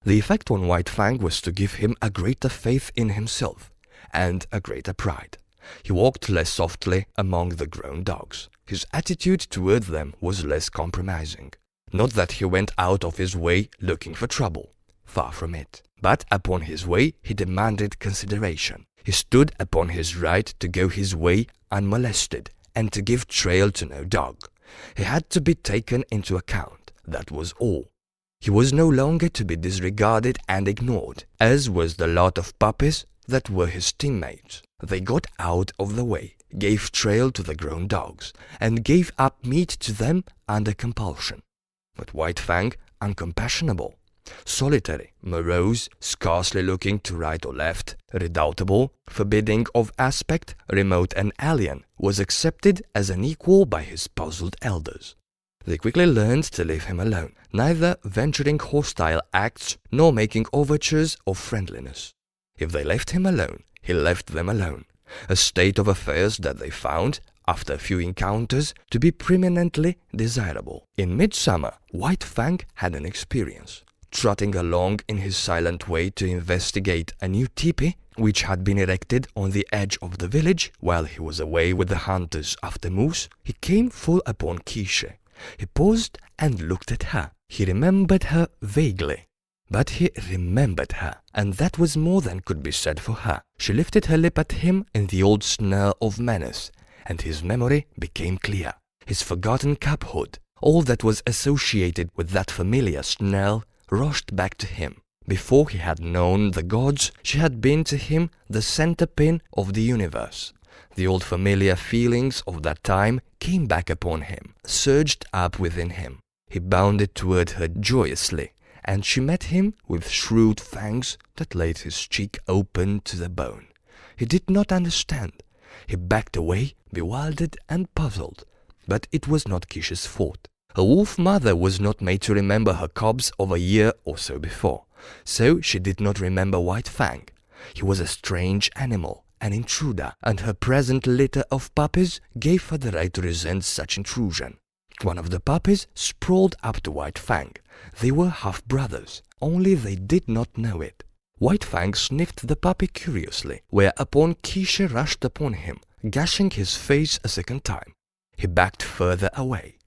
The effect on White Fang was to give him a greater faith in himself, and a greater pride. He walked less softly among the grown dogs. His attitude toward them was less compromising. Not that he went out of his way looking for trouble. Far from it. But upon his way he demanded consideration. He stood upon his right to go his way unmolested, and to give trail to no dog. He had to be taken into account. That was all. He was no longer to be disregarded and ignored, as was the lot of puppies that were his teammates. They got out of the way, gave trail to the grown dogs, and gave up meat to them under compulsion. But White Fang, uncompassionable, solitary, morose, scarcely looking to right or left, redoubtable, forbidding of aspect, remote and alien, was accepted as an equal by his puzzled elders. They quickly learned to leave him alone, neither venturing hostile acts nor making overtures of friendliness. If they left him alone, he left them alone, a state of affairs that they found, after a few encounters, to be preeminently desirable. In midsummer, White Fang had an experience. Trotting along in his silent way to investigate a new teepee which had been erected on the edge of the village while he was away with the hunters after moose, he came full upon Kiche. He paused and looked at her. He remembered her vaguely. But he remembered her, and that was more than could be said for her. She lifted her lip at him in the old snare of menace, and his memory became clear. His forgotten cubhood, all that was associated with that familiar snare, rushed back to him. Before he had known the gods, she had been to him the centerpin of the universe. The old familiar feelings of that time came back upon him, surged up within him. He bounded toward her joyously, and she met him with shrewd fangs that laid his cheek open to the bone. He did not understand. He backed away, bewildered and puzzled. But it was not Kiche's fault. Her wolf mother was not made to remember her cubs of a year or so before. So she did not remember White Fang. He was a strange animal, an intruder, and her present litter of puppies gave her the right to resent such intrusion. One of the puppies sprawled up to White Fang. They were half-brothers, only they did not know it. White Fang sniffed the puppy curiously, whereupon Kiche rushed upon him, gashing his face a second time. He backed further away.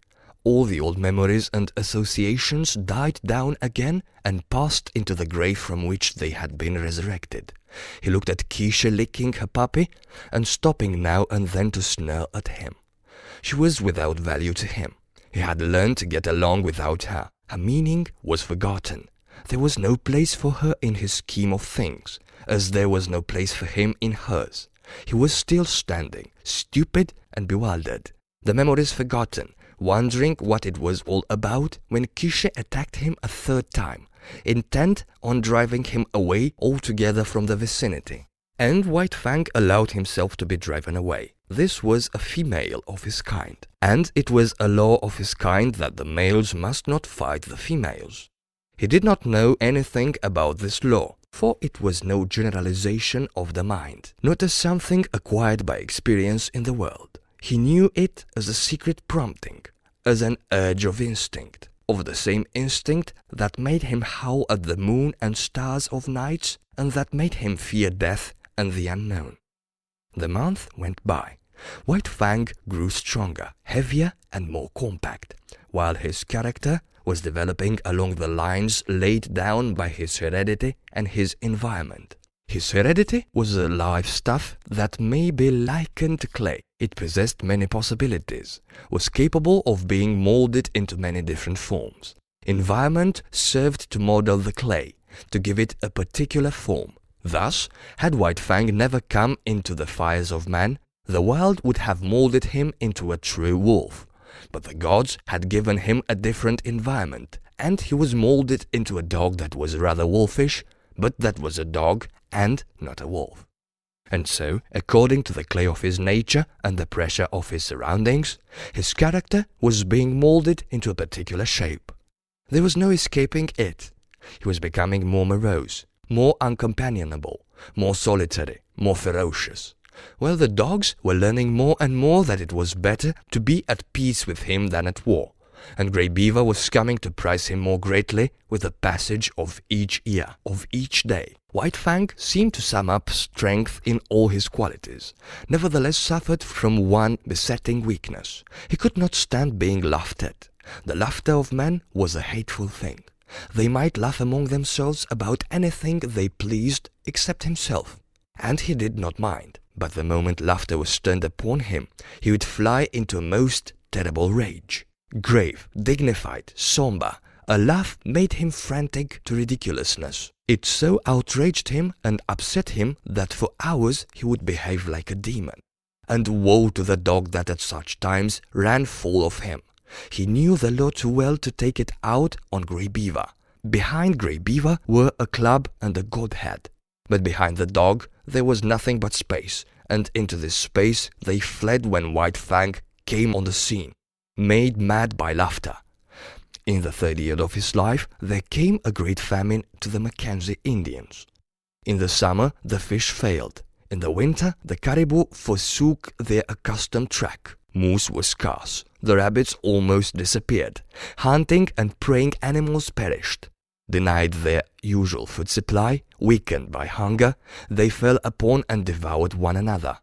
All the old memories and associations died down again and passed into the grave from which they had been resurrected. He looked at Kiche licking her puppy and stopping now and then to snarl at him. She was without value to him. He had learned to get along without her. Her meaning was forgotten. There was no place for her in his scheme of things, as there was no place for him in hers. He was still standing, stupid and bewildered. The memories forgotten, wondering what it was all about, when Kiche attacked him a third time, intent on driving him away altogether from the vicinity. And White Fang allowed himself to be driven away. This was a female of his kind, and it was a law of his kind that the males must not fight the females. He did not know anything about this law, for it was no generalization of the mind, not as something acquired by experience in the world. He knew it as a secret prompting, as an urge of instinct, of the same instinct that made him howl at the moon and stars of nights, and that made him fear death and the unknown. The month went by. White Fang grew stronger, heavier and more compact, while his character was developing along the lines laid down by his heredity and his environment. His heredity was a live stuff that may be likened to clay. It possessed many possibilities, was capable of being molded into many different forms. Environment served to model the clay, to give it a particular form. Thus, had White Fang never come into the fires of man, the world would have molded him into a true wolf. But the gods had given him a different environment, and he was molded into a dog that was rather wolfish, but that was a dog and not a wolf. And so, according to the clay of his nature and the pressure of his surroundings, his character was being molded into a particular shape. There was no escaping it. He was becoming more morose, more uncompanionable, more solitary, more ferocious. While the dogs were learning more and more that it was better to be at peace with him than at war, and Grey Beaver was coming to prize him more greatly with the passage of each year, of each day. White Fang seemed to sum up strength in all his qualities, nevertheless suffered from one besetting weakness. He could not stand being laughed at. The laughter of men was a hateful thing. They might laugh among themselves about anything they pleased except himself, and he did not mind. But the moment laughter was turned upon him, he would fly into a most terrible rage. Grave, dignified, somber, a laugh made him frantic to ridiculousness. It so outraged him and upset him that for hours he would behave like a demon. And woe to the dog that at such times ran full of him. He knew the law too well to take it out on Grey Beaver. Behind Grey Beaver were a club and a godhead. But behind the dog there was nothing but space, and into this space they fled when White Fang came on the scene, made mad by laughter. In the third year of his life there came a great famine to the Mackenzie Indians. In the summer the fish failed. In the winter the caribou forsook their accustomed track. Moose was scarce. The rabbits almost disappeared. Hunting and preying animals perished. Denied their usual food supply, weakened by hunger, they fell upon and devoured one another.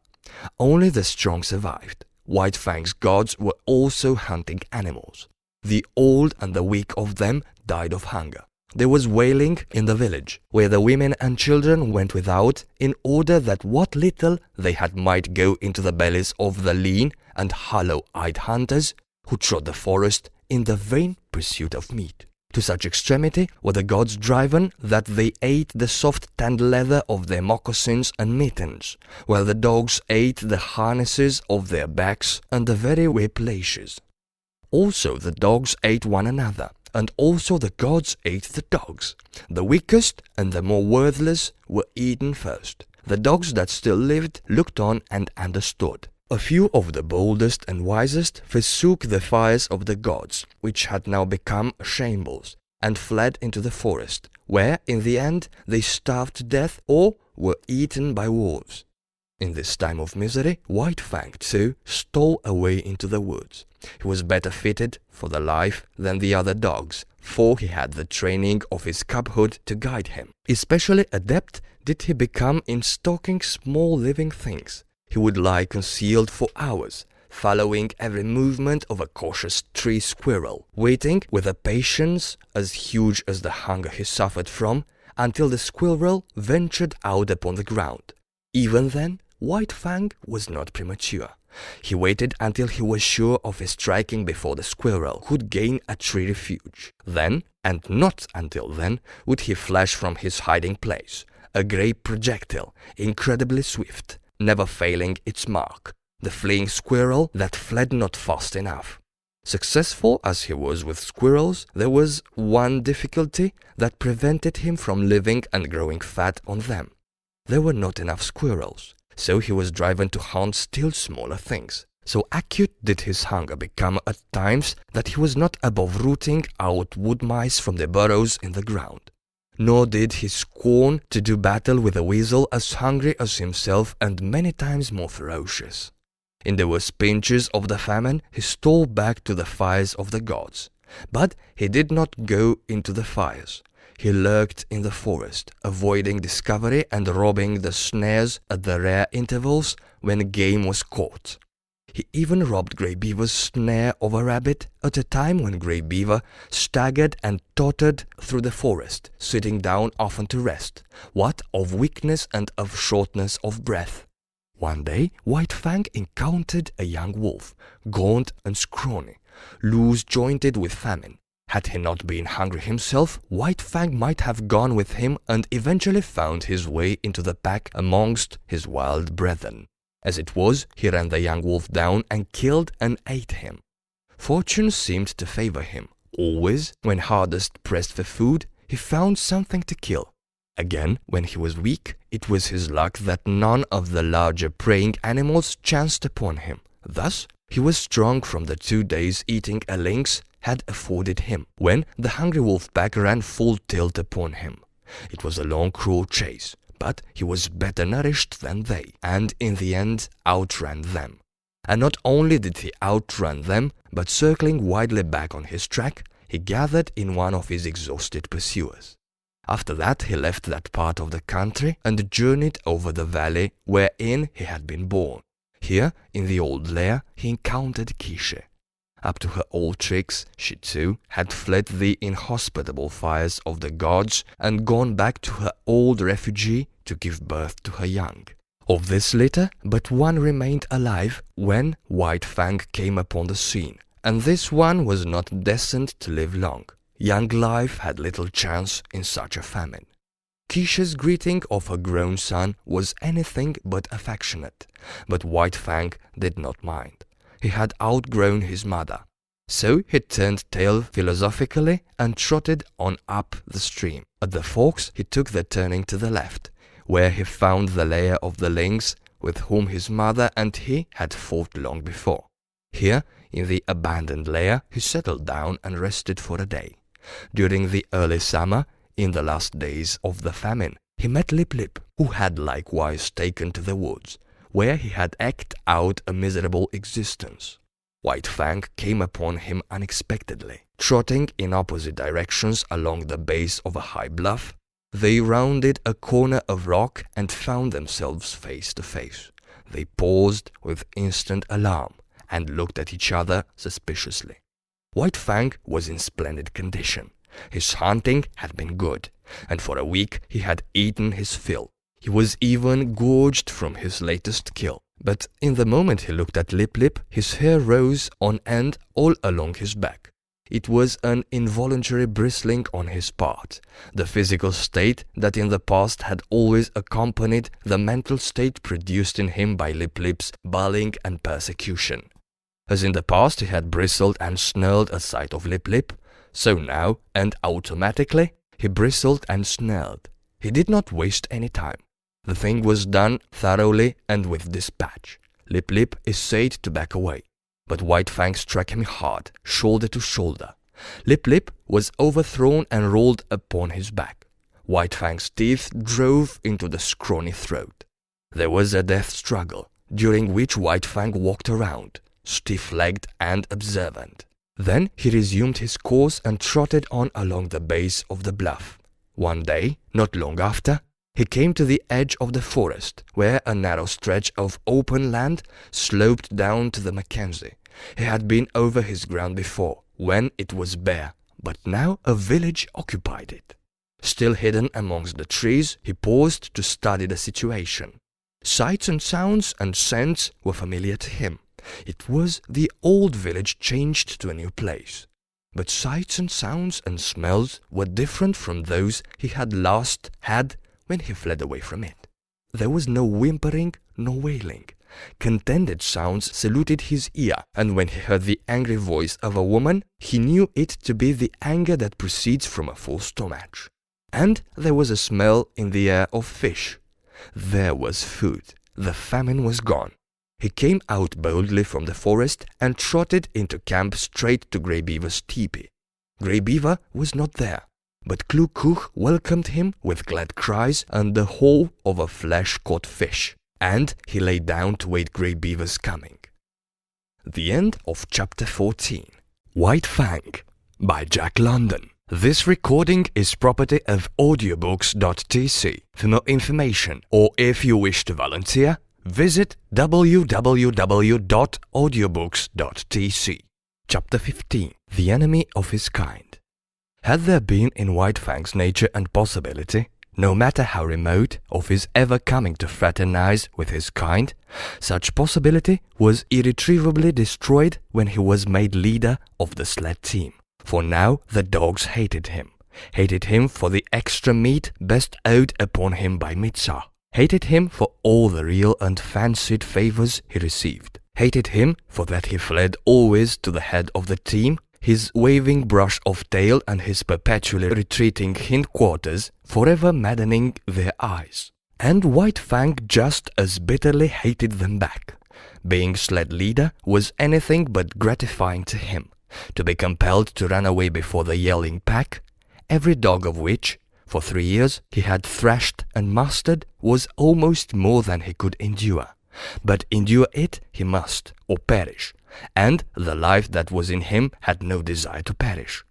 Only the strong survived. White Fang's gods were also hunting animals. The old and the weak of them died of hunger. There was wailing in the village, where the women and children went without, in order that what little they had might go into the bellies of the lean and hollow-eyed hunters who trod the forest in the vain pursuit of meat. To such extremity were the gods driven that they ate the soft tanned leather of their moccasins and mittens, while the dogs ate the harnesses of their backs and the very whip-lashes. Also the dogs ate one another, and also the gods ate the dogs. The weakest and the more worthless were eaten first. The dogs that still lived looked on and understood. A few of the boldest and wisest forsook the fires of the gods, which had now become shambles, and fled into the forest, where in the end they starved to death or were eaten by wolves. In this time of misery, White Fang too stole away into the woods. He was better fitted for the life than the other dogs, for he had the training of his cubhood to guide him. Especially adept did he become in stalking small living things. He would lie concealed for hours, following every movement of a cautious tree squirrel, waiting with a patience as huge as the hunger he suffered from, until the squirrel ventured out upon the ground. Even then, White Fang was not premature. He waited until he was sure of his striking before the squirrel could gain a tree refuge. Then, and not until then, would he flash from his hiding place, a grey projectile, incredibly swift, never failing its mark, the fleeing squirrel that fled not fast enough. Successful as he was with squirrels, there was one difficulty that prevented him from living and growing fat on them. There were not enough squirrels, so he was driven to hunt still smaller things. So acute did his hunger become at times that he was not above rooting out wood mice from the burrows in the ground. Nor did he scorn to do battle with a weasel as hungry as himself and many times more ferocious. In the worst pinches of the famine, he stole back to the fires of the gods. But he did not go into the fires. He lurked in the forest, avoiding discovery and robbing the snares at the rare intervals when game was caught. He even robbed Grey Beaver's snare of a rabbit at a time when Grey Beaver staggered and tottered through the forest, sitting down often to rest, what of weakness and of shortness of breath. One day, White Fang encountered a young wolf, gaunt and scrawny, loose-jointed with famine. Had he not been hungry himself, White Fang might have gone with him and eventually found his way into the pack amongst his wild brethren. As it was, he ran the young wolf down and killed and ate him. Fortune seemed to favor him. Always, when hardest pressed for food, he found something to kill. Again, when he was weak, it was his luck that none of the larger preying animals chanced upon him. Thus, he was strong from the 2 days eating a lynx had afforded him, when the hungry wolf pack ran full tilt upon him. It was a long, cruel chase, but he was better nourished than they, and in the end outran them. And not only did he outrun them, but circling widely back on his track, he gathered in one of his exhausted pursuers. After that he left that part of the country and journeyed over the valley wherein he had been born. Here, in the old lair, he encountered Kiche. Up to her old tricks, she too had fled the inhospitable fires of the gods and gone back to her old refugee to give birth to her young. Of this litter, but one remained alive when White Fang came upon the scene, and this one was not destined to live long. Young life had little chance in such a famine. Kiche's greeting of her grown son was anything but affectionate, but White Fang did not mind. He had outgrown his mother. So he turned tail philosophically and trotted on up the stream. At the forks he took the turning to the left, where he found the lair of the lynx with whom his mother and he had fought long before. Here, in the abandoned lair, he settled down and rested for a day. During the early summer, in the last days of the famine, he met Lip Lip, who had likewise taken to the woods, where he had eked out a miserable existence. White Fang came upon him unexpectedly. Trotting in opposite directions along the base of a high bluff, they rounded a corner of rock and found themselves face to face. They paused with instant alarm and looked at each other suspiciously. White Fang was in splendid condition. His hunting had been good, and for a week he had eaten his fill. He was even gorged from his latest kill. But in the moment he looked at Lip Lip, his hair rose on end all along his back. It was an involuntary bristling on his part, the physical state that in the past had always accompanied the mental state produced in him by Lip Lip's bullying and persecution. As in the past he had bristled and snarled at sight of Lip Lip, so now, and automatically, he bristled and snarled. He did not waste any time. The thing was done thoroughly and with dispatch. Lip Lip essayed to back away, but White Fang struck him hard, shoulder to shoulder. Lip Lip was overthrown and rolled upon his back. White Fang's teeth drove into the scrawny throat. There was a death struggle, during which White Fang walked around, stiff-legged and observant. Then he resumed his course and trotted on along the base of the bluff. One day, not long after, he came to the edge of the forest, where a narrow stretch of open land sloped down to the Mackenzie. He had been over his ground before, when it was bare, but now a village occupied it. Still hidden amongst the trees, he paused to study the situation. Sights and sounds and scents were familiar to him. It was the old village changed to a new place. But sights and sounds and smells were different from those he had last had when he fled away from it. There was no whimpering nor wailing. Contented sounds saluted his ear, and when he heard the angry voice of a woman, he knew it to be the anger that proceeds from a full stomach. And there was a smell in the air of fish. There was food. The famine was gone. He came out boldly from the forest and trotted into camp straight to Grey Beaver's teepee. Grey Beaver was not there, but Kloo Kooch welcomed him with glad cries and the whole of a flesh-caught fish, and he lay down to wait Grey Beaver's coming. The end of Chapter 14. White Fang by Jack London. This recording is property of audiobooks.tc. For more information, or if you wish to volunteer, visit www.audiobooks.tc. Chapter 15. The Enemy of His Kind. Had there been in White Fang's nature and possibility, no matter how remote, of his ever coming to fraternize with his kind, such possibility was irretrievably destroyed when he was made leader of the sled team. For now the dogs hated him for the extra meat bestowed upon him by Mitsa, hated him for all the real and fancied favors he received, hated him for that he fled always to the head of the team, his waving brush of tail and his perpetually retreating hindquarters forever maddening their eyes. And White Fang just as bitterly hated them back. Being sled leader was anything but gratifying to him. To be compelled to run away before the yelling pack, every dog of which, for 3 years, he had thrashed and mastered, was almost more than he could endure. But endure it he must, or perish, and the life that was in him had no desire to perish.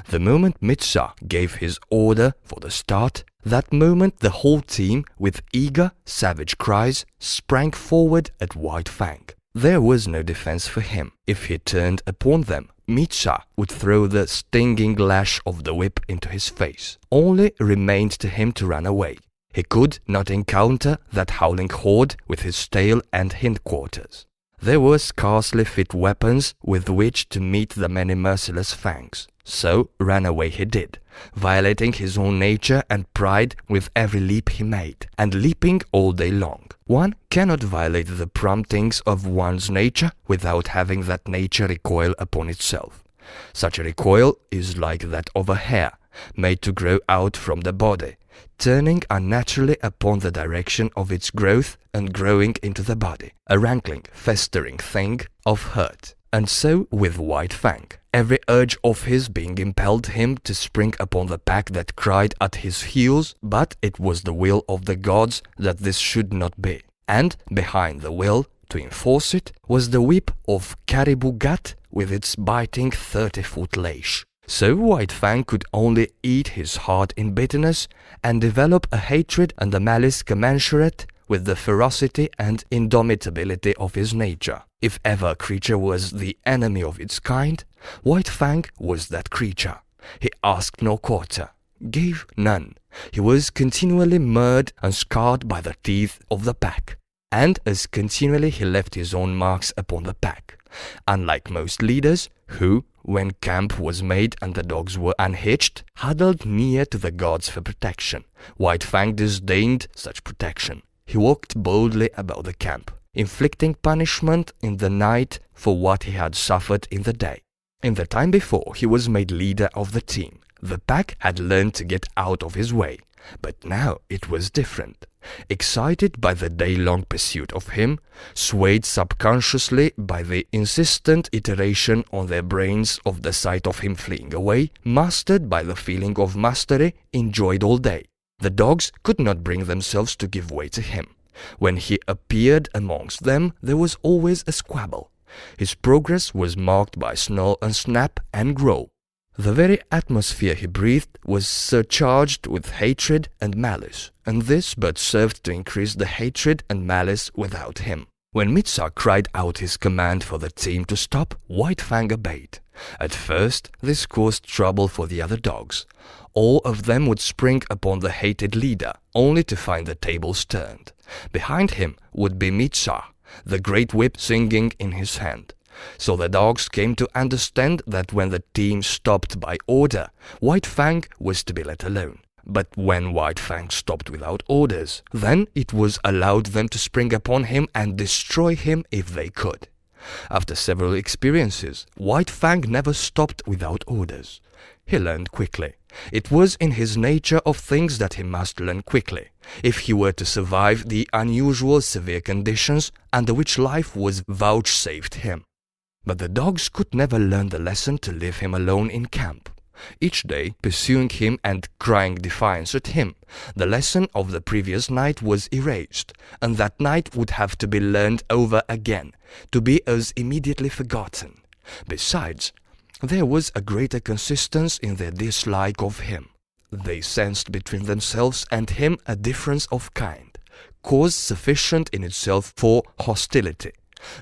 The moment Mitsa gave his order for the start, that moment the whole team, with eager, savage cries, sprang forward at White Fang. There was no defense for him. If he turned upon them, Mitsa would throw the stinging lash of the whip into his face. Only remained to him to run away. He could not encounter that howling horde with his tail and hindquarters. There were scarcely fit weapons with which to meet the many merciless fangs. So ran away he did, violating his own nature and pride with every leap he made, and leaping all day long. One cannot violate the promptings of one's nature without having that nature recoil upon itself. Such a recoil is like that of a hair, made to grow out from the body, turning unnaturally upon the direction of its growth and growing into the body, a rankling, festering thing of hurt. And so with White Fang, every urge of his being impelled him to spring upon the pack that cried at his heels, but it was the will of the gods that this should not be. And behind the will, to enforce it, was the whip of Caribou Gut with its biting 30-foot lash. So White Fang could only eat his heart in bitterness and develop a hatred and a malice commensurate with the ferocity and indomitability of his nature. If ever a creature was the enemy of its kind, White Fang was that creature. He asked no quarter, gave none. He was continually marred and scarred by the teeth of the pack, and as continually he left his own marks upon the pack. Unlike most leaders, who, when camp was made and the dogs were unhitched, huddled near to the gods for protection, White Fang disdained such protection. He walked boldly about the camp, inflicting punishment in the night for what he had suffered in the day. In the time before he was made leader of the team, the pack had learned to get out of his way, but now it was different. Excited by the day-long pursuit of him, swayed subconsciously by the insistent iteration on their brains of the sight of him fleeing away, mastered by the feeling of mastery enjoyed all day, The dogs could not bring themselves to give way to him. When he appeared amongst them, there was always a squabble. His progress was marked by snarl and snap and growl. The very atmosphere he breathed was surcharged with hatred and malice, and this but served to increase the hatred and malice without him. When Mitsa cried out his command for the team to stop, White Fang obeyed. At first, this caused trouble for the other dogs. All of them would spring upon the hated leader, only to find the tables turned. Behind him would be Mitsa, the great whip singing in his hand. So the dogs came to understand that when the team stopped by order, White Fang was to be let alone. But when White Fang stopped without orders, then it was allowed them to spring upon him and destroy him if they could. After several experiences, White Fang never stopped without orders. He learned quickly. It was in his nature of things that he must learn quickly, if he were to survive the unusual severe conditions under which life was vouchsafed him. But the dogs could never learn the lesson to leave him alone in camp. Each day, pursuing him and crying defiance at him, the lesson of the previous night was erased, and that night would have to be learned over again, to be as immediately forgotten. Besides, there was a greater consistence in their dislike of him. They sensed between themselves and him a difference of kind, cause sufficient in itself for hostility.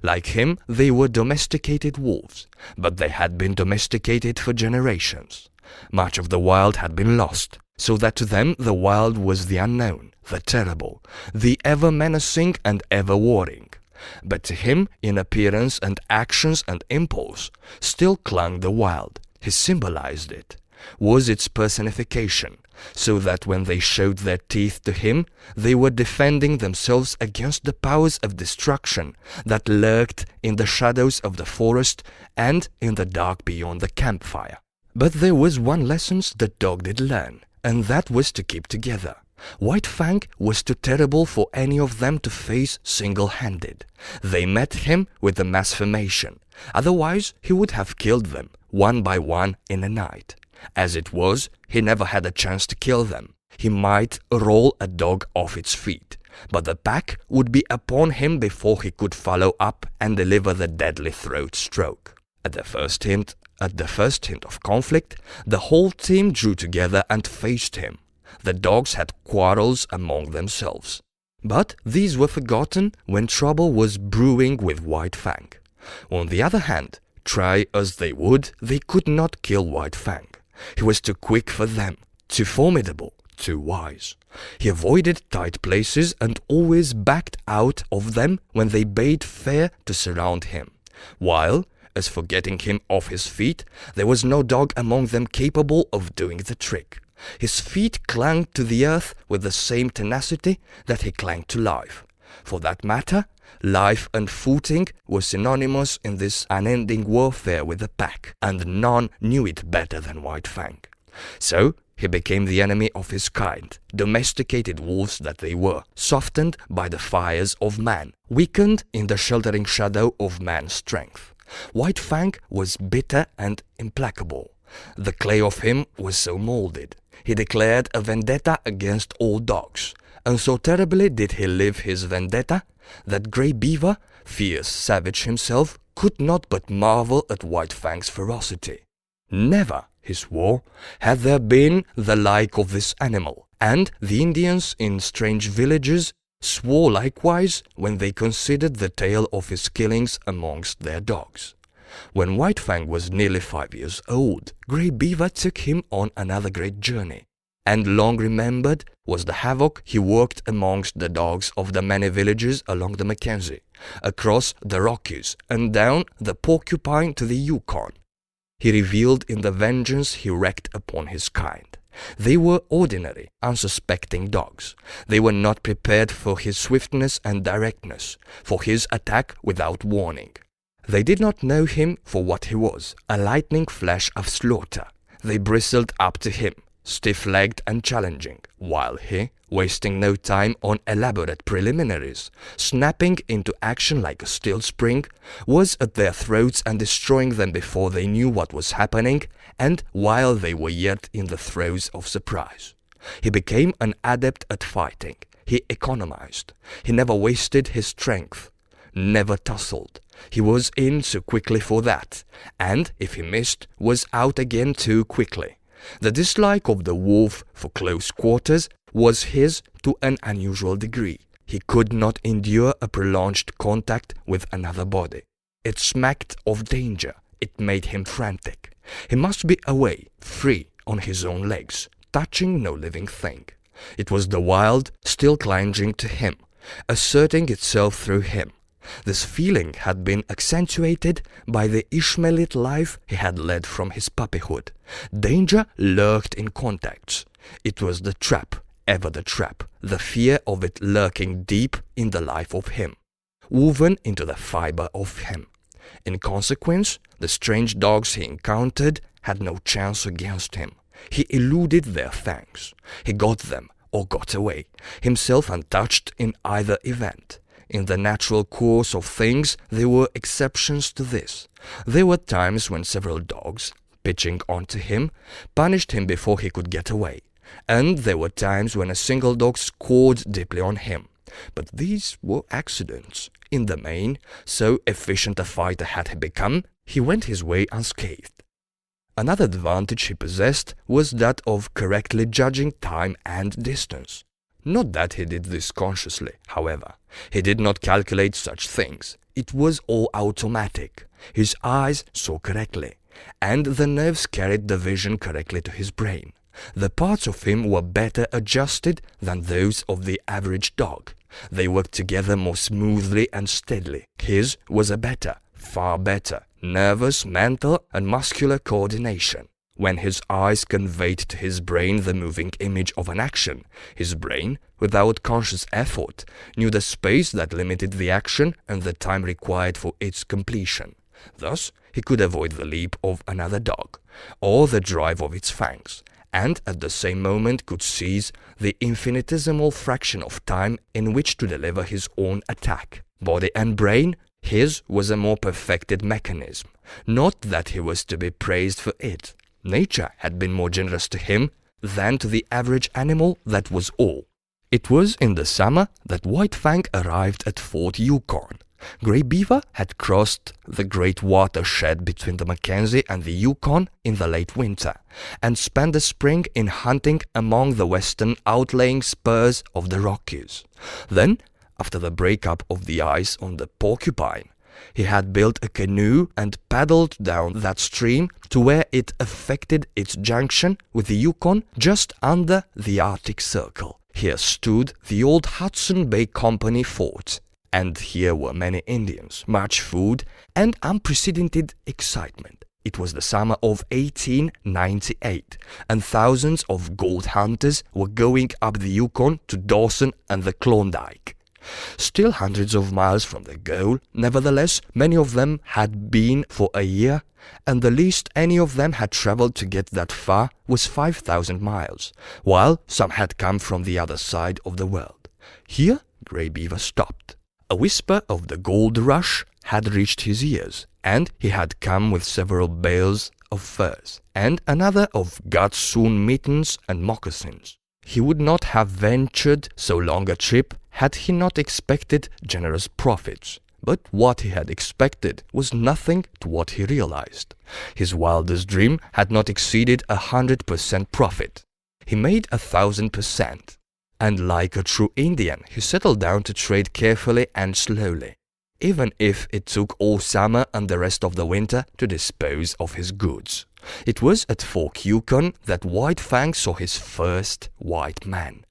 Like him, they were domesticated wolves, but they had been domesticated for generations. Much of the wild had been lost, so that to them the wild was the unknown, the terrible, the ever menacing and ever warring. But to him, in appearance and actions and impulse, still clung the wild. He symbolized it, was its personification, so that when they showed their teeth to him, they were defending themselves against the powers of destruction that lurked in the shadows of the forest and in the dark beyond the campfire. But there was one lesson the dog did learn, and that was to keep together. White Fang was too terrible for any of them to face single-handed. They met him with a mass formation, otherwise he would have killed them, one by one in a night. As it was, he never had a chance to kill them. He might roll a dog off its feet, but the pack would be upon him before he could follow up and deliver the deadly throat stroke. At the first hint of conflict, the whole team drew together and faced him. The dogs had quarrels among themselves. But these were forgotten when trouble was brewing with White Fang. On the other hand, try as they would, they could not kill White Fang. He was too quick for them, too formidable, too wise. He avoided tight places and always backed out of them when they bade fair to surround him. While, as for getting him off his feet, there was no dog among them capable of doing the trick. His feet clung to the earth with the same tenacity that he clung to life. For that matter, life and footing were synonymous in this unending warfare with the pack, and none knew it better than White Fang. So he became the enemy of his kind, domesticated wolves that they were, softened by the fires of man, weakened in the sheltering shadow of man's strength. White Fang was bitter and implacable. The clay of him was so molded. He declared a vendetta against all dogs, and so terribly did he live his vendetta that Grey Beaver, fierce savage himself, could not but marvel at White Fang's ferocity. Never, he swore, had there been the like of this animal, and the Indians in strange villages swore likewise when they considered the tale of his killings amongst their dogs. When White Fang was nearly 5 years old, Grey Beaver took him on another great journey, and long remembered was the havoc he worked amongst the dogs of the many villages along the Mackenzie, across the Rockies, and down the Porcupine to the Yukon. He reveled in the vengeance he wreaked upon his kind. They were ordinary, unsuspecting dogs. They were not prepared for his swiftness and directness, for his attack without warning. They did not know him for what he was, a lightning flash of slaughter. They bristled up to him, stiff-legged and challenging, while he, wasting no time on elaborate preliminaries, snapping into action like a steel spring, was at their throats and destroying them before they knew what was happening and while they were yet in the throes of surprise. He became an adept at fighting. He economized. He never wasted his strength. Never tussled. He was in too quickly for that, and if he missed, was out again too quickly. The dislike of the wolf for close quarters was his to an unusual degree. He could not endure a prolonged contact with another body. It smacked of danger. It made him frantic. He must be away, free, on his own legs, touching no living thing. It was the wild still clinging to him, asserting itself through him. This feeling had been accentuated by the Ishmaelite life he had led from his puppyhood. Danger lurked in contacts. It was the trap, ever the trap, the fear of it lurking deep in the life of him, woven into the fiber of him. In consequence, the strange dogs he encountered had no chance against him. He eluded their fangs. He got them, or got away, himself untouched in either event. In the natural course of things, there were exceptions to this. There were times when several dogs, pitching onto him, punished him before he could get away. And there were times when a single dog scored deeply on him. But these were accidents. In the main, so efficient a fighter had he become, he went his way unscathed. Another advantage he possessed was that of correctly judging time and distance. Not that he did this consciously, however. He did not calculate such things. It was all automatic. His eyes saw correctly, and the nerves carried the vision correctly to his brain. The parts of him were better adjusted than those of the average dog. They worked together more smoothly and steadily. His was a better, far better, nervous, mental, and muscular coordination. When his eyes conveyed to his brain the moving image of an action, his brain, without conscious effort, knew the space that limited the action and the time required for its completion. Thus, he could avoid the leap of another dog, or the drive of its fangs, and at the same moment could seize the infinitesimal fraction of time in which to deliver his own attack. Body and brain, his was a more perfected mechanism. Not that he was to be praised for it. Nature had been more generous to him than to the average animal, that was all. It was in the summer that White Fang arrived at Fort Yukon. Grey Beaver had crossed the great watershed between the Mackenzie and the Yukon in the late winter, and spent the spring in hunting among the western outlying spurs of the Rockies. Then, after the breakup of the ice on the Porcupine, he had built a canoe and paddled down that stream to where it effected its junction with the Yukon just under the Arctic Circle. Here stood the old Hudson Bay Company fort, and here were many Indians, much food, and unprecedented excitement. It was the summer of 1898, and thousands of gold hunters were going up the Yukon to Dawson and the Klondike. Still hundreds of miles from the goal, nevertheless, many of them had been for a year, and the least any of them had traveled to get that far was 5,000 miles, while some had come from the other side of the world. Here, Grey Beaver stopped. A whisper of the gold rush had reached his ears, and he had come with several bales of furs, and another of gossoon mittens and moccasins. He would not have ventured so long a trip had he not expected generous profits. But what he had expected was nothing to what he realized. His wildest dream had not exceeded 100% profit. He made 1,000%. And like a true Indian, he settled down to trade carefully and slowly, even if it took all summer and the rest of the winter to dispose of his goods. It was at Fort Yukon that White Fang saw his first white man.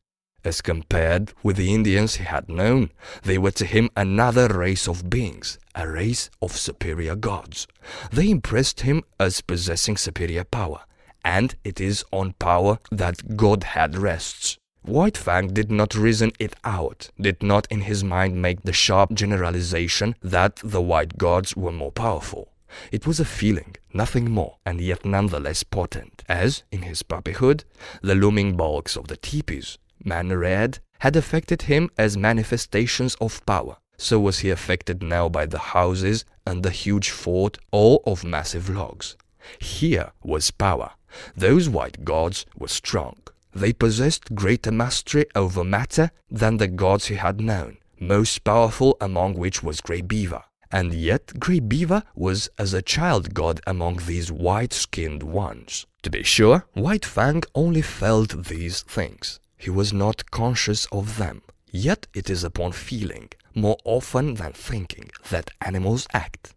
As compared with the Indians he had known, they were to him another race of beings, a race of superior gods. They impressed him as possessing superior power, and it is on power that Godhead rests. White Fang did not reason it out, did not in his mind make the sharp generalization that the white gods were more powerful. It was a feeling, nothing more, and yet none the less potent, as, in his puppyhood, the looming bulks of the teepees, man-reared, had affected him as manifestations of power. So was he affected now by the houses and the huge fort, all of massive logs. Here was power. Those white gods were strong. They possessed greater mastery over matter than the gods he had known, most powerful among which was Grey Beaver. And yet Grey Beaver was as a child god among these white-skinned ones. To be sure, White Fang only felt these things. He was not conscious of them. Yet it is upon feeling, more often than thinking, that animals act.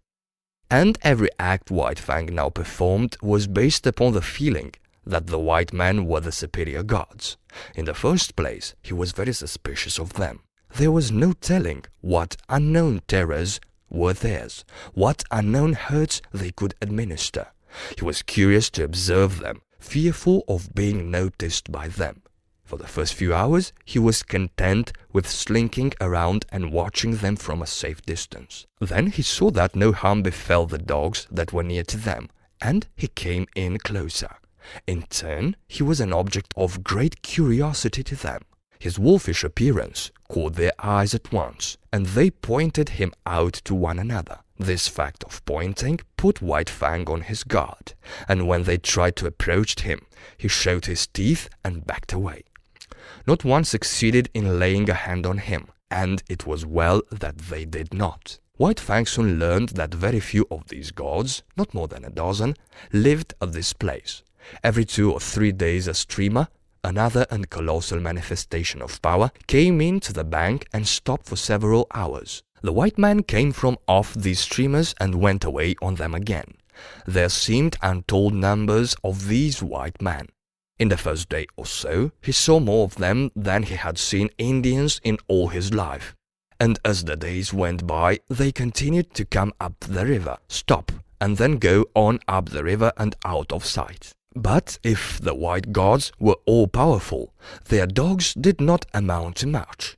And every act White Fang now performed was based upon the feeling that the white men were the superior gods. In the first place, he was very suspicious of them. There was no telling what unknown terrors were theirs, what unknown hurts they could administer. He was curious to observe them, fearful of being noticed by them. For the first few hours, he was content with slinking around and watching them from a safe distance. Then he saw that no harm befell the dogs that were near to them, and he came in closer. In turn, he was an object of great curiosity to them. His wolfish appearance caught their eyes at once, and they pointed him out to one another. This fact of pointing put White Fang on his guard, and when they tried to approach him, he showed his teeth and backed away. Not one succeeded in laying a hand on him, and it was well that they did not. White Fang soon learned that very few of these gods, not more than a dozen, lived at this place. Every 2 or 3 days a streamer, another and colossal manifestation of power, came into the bank and stopped for several hours. The white man came from off these streamers and went away on them again. There seemed untold numbers of these white men. In the first day or so, he saw more of them than he had seen Indians in all his life. And as the days went by, they continued to come up the river, stop, and then go on up the river and out of sight. But if the white gods were all-powerful, their dogs did not amount to much.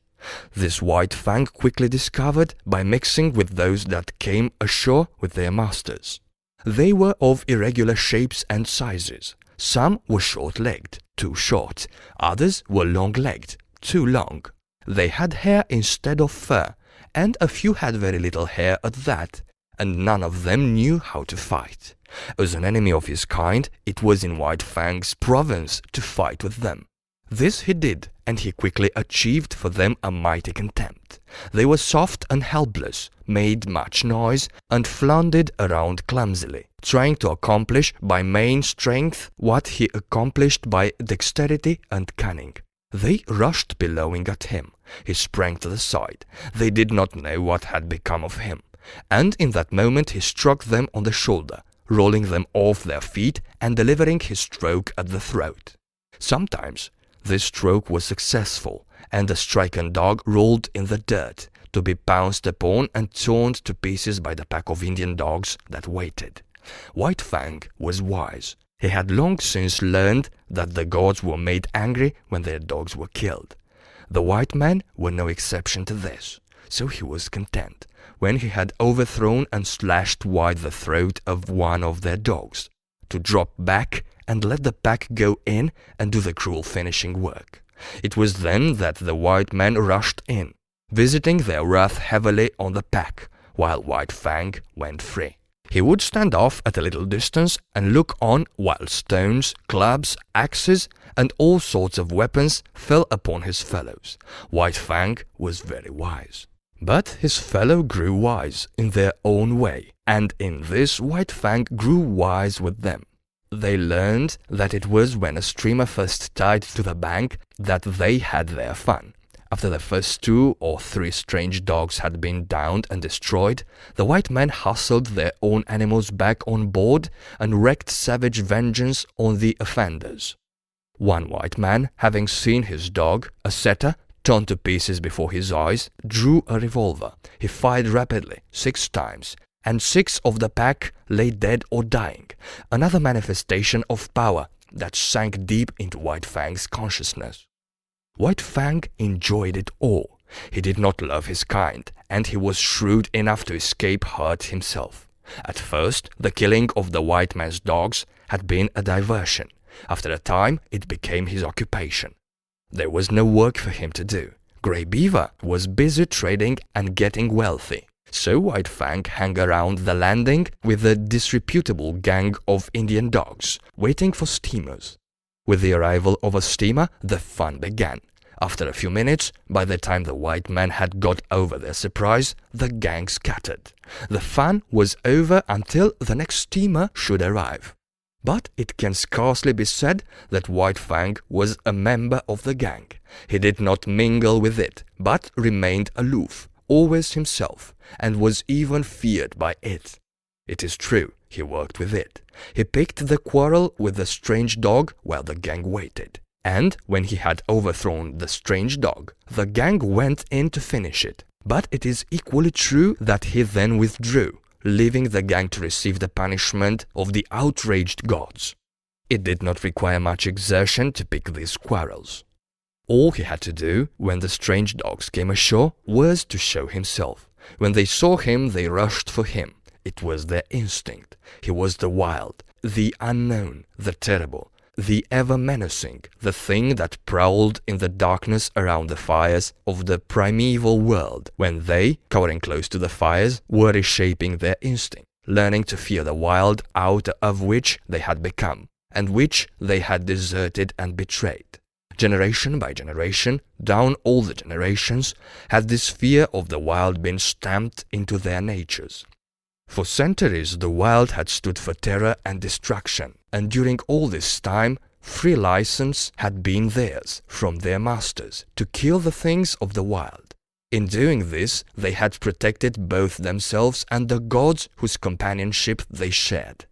This White Fang quickly discovered by mixing with those that came ashore with their masters. They were of irregular shapes and sizes. Some were short-legged, too short. Others were long-legged, too long. They had hair instead of fur, and a few had very little hair at that, and none of them knew how to fight. As an enemy of his kind, it was in White Fang's province to fight with them. This he did, and he quickly achieved for them a mighty contempt. They were soft and helpless, made much noise, and floundered around clumsily, trying to accomplish by main strength what he accomplished by dexterity and cunning. They rushed bellowing at him. He sprang to the side. They did not know what had become of him, and in that moment he struck them on the shoulder, rolling them off their feet and delivering his stroke at the throat. Sometimes this stroke was successful, and the stricken dog rolled in the dirt, to be pounced upon and torn to pieces by the pack of Indian dogs that waited. White Fang was wise. He had long since learned that the gods were made angry when their dogs were killed. The white men were no exception to this, so he was content when he had overthrown and slashed wide the throat of one of their dogs, to drop back and let the pack go in and do the cruel finishing work. It was then that the white men rushed in, visiting their wrath heavily on the pack, while White Fang went free. He would stand off at a little distance and look on while stones, clubs, axes, and all sorts of weapons fell upon his fellows. White Fang was very wise. But his fellow grew wise in their own way, and in this White Fang grew wise with them. They learned that it was when a streamer first tied to the bank that they had their fun. After the first 2 or 3 strange dogs had been downed and destroyed, the white men hustled their own animals back on board and wreaked savage vengeance on the offenders. One white man, having seen his dog, a setter, torn to pieces before his eyes, drew a revolver. He fired rapidly 6 times, and 6 of the pack lay dead or dying, another manifestation of power that sank deep into White Fang's consciousness. White Fang enjoyed it all. He did not love his kind, and he was shrewd enough to escape hurt himself. At first, the killing of the white man's dogs had been a diversion. After a time, it became his occupation. There was no work for him to do. Grey Beaver was busy trading and getting wealthy. So White Fang hung around the landing with a disreputable gang of Indian dogs, waiting for steamers. With the arrival of a steamer, the fun began. After a few minutes, by the time the white men had got over their surprise, the gang scattered. The fun was over until the next steamer should arrive. But it can scarcely be said that White Fang was a member of the gang. He did not mingle with it, but remained aloof, always himself, and was even feared by it. It is true, he worked with it. He picked the quarrel with the strange dog while the gang waited. And when he had overthrown the strange dog, the gang went in to finish it. But it is equally true that he then withdrew, leaving the gang to receive the punishment of the outraged gods. It did not require much exertion to pick these quarrels. All he had to do when the strange dogs came ashore was to show himself. When they saw him, they rushed for him. It was their instinct. He was the wild, the unknown, the terrible, the ever-menacing, the thing that prowled in the darkness around the fires of the primeval world when they, cowering close to the fires, were reshaping their instinct, learning to fear the wild out of which they had become, and which they had deserted and betrayed. Generation by generation, down all the generations, had this fear of the wild been stamped into their natures. For centuries the wild had stood for terror and destruction, and during all this time free license had been theirs from their masters to kill the things of the wild. In doing this they had protected both themselves and the gods whose companionship they shared.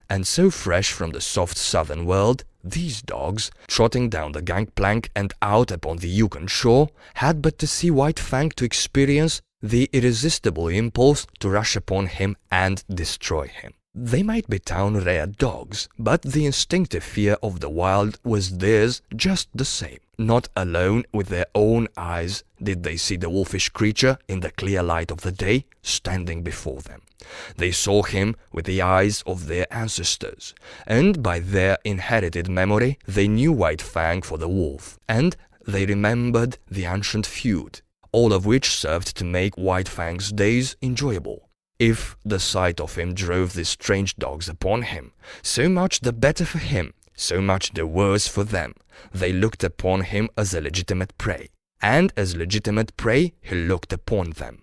And so fresh from the soft southern world, these dogs, trotting down the gangplank and out upon the Yukon shore, had but to see White Fang to experience the irresistible impulse to rush upon him and destroy him. They might be town-reared dogs, but the instinctive fear of the wild was theirs just the same. Not alone with their own eyes did they see the wolfish creature in the clear light of the day standing before them. They saw him with the eyes of their ancestors, and by their inherited memory they knew White Fang for the wolf, and they remembered the ancient feud, all of which served to make White Fang's days enjoyable. If the sight of him drove these strange dogs upon him, so much the better for him, so much the worse for them. They looked upon him as a legitimate prey, and as legitimate prey he looked upon them.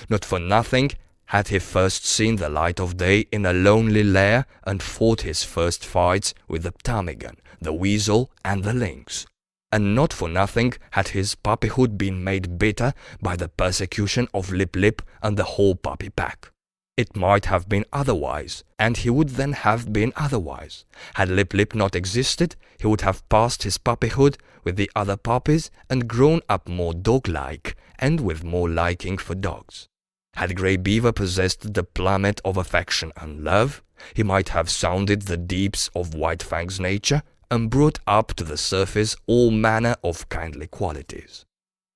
Not for nothing had he first seen the light of day in a lonely lair and fought his first fights with the ptarmigan, the weasel, and the lynx. And not for nothing had his puppyhood been made bitter by the persecution of Lip Lip and the whole puppy pack. It might have been otherwise, and he would then have been otherwise. Had Lip Lip not existed, he would have passed his puppyhood with the other puppies and grown up more dog-like and with more liking for dogs. Had Grey Beaver possessed the plummet of affection and love, he might have sounded the deeps of White Fang's nature and brought up to the surface all manner of kindly qualities.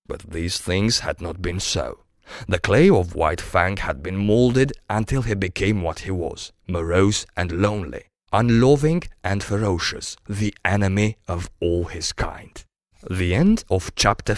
But these things had not been so. The clay of White Fang had been molded until he became what he was, morose and lonely, unloving and ferocious, the enemy of all his kind. The end of chapter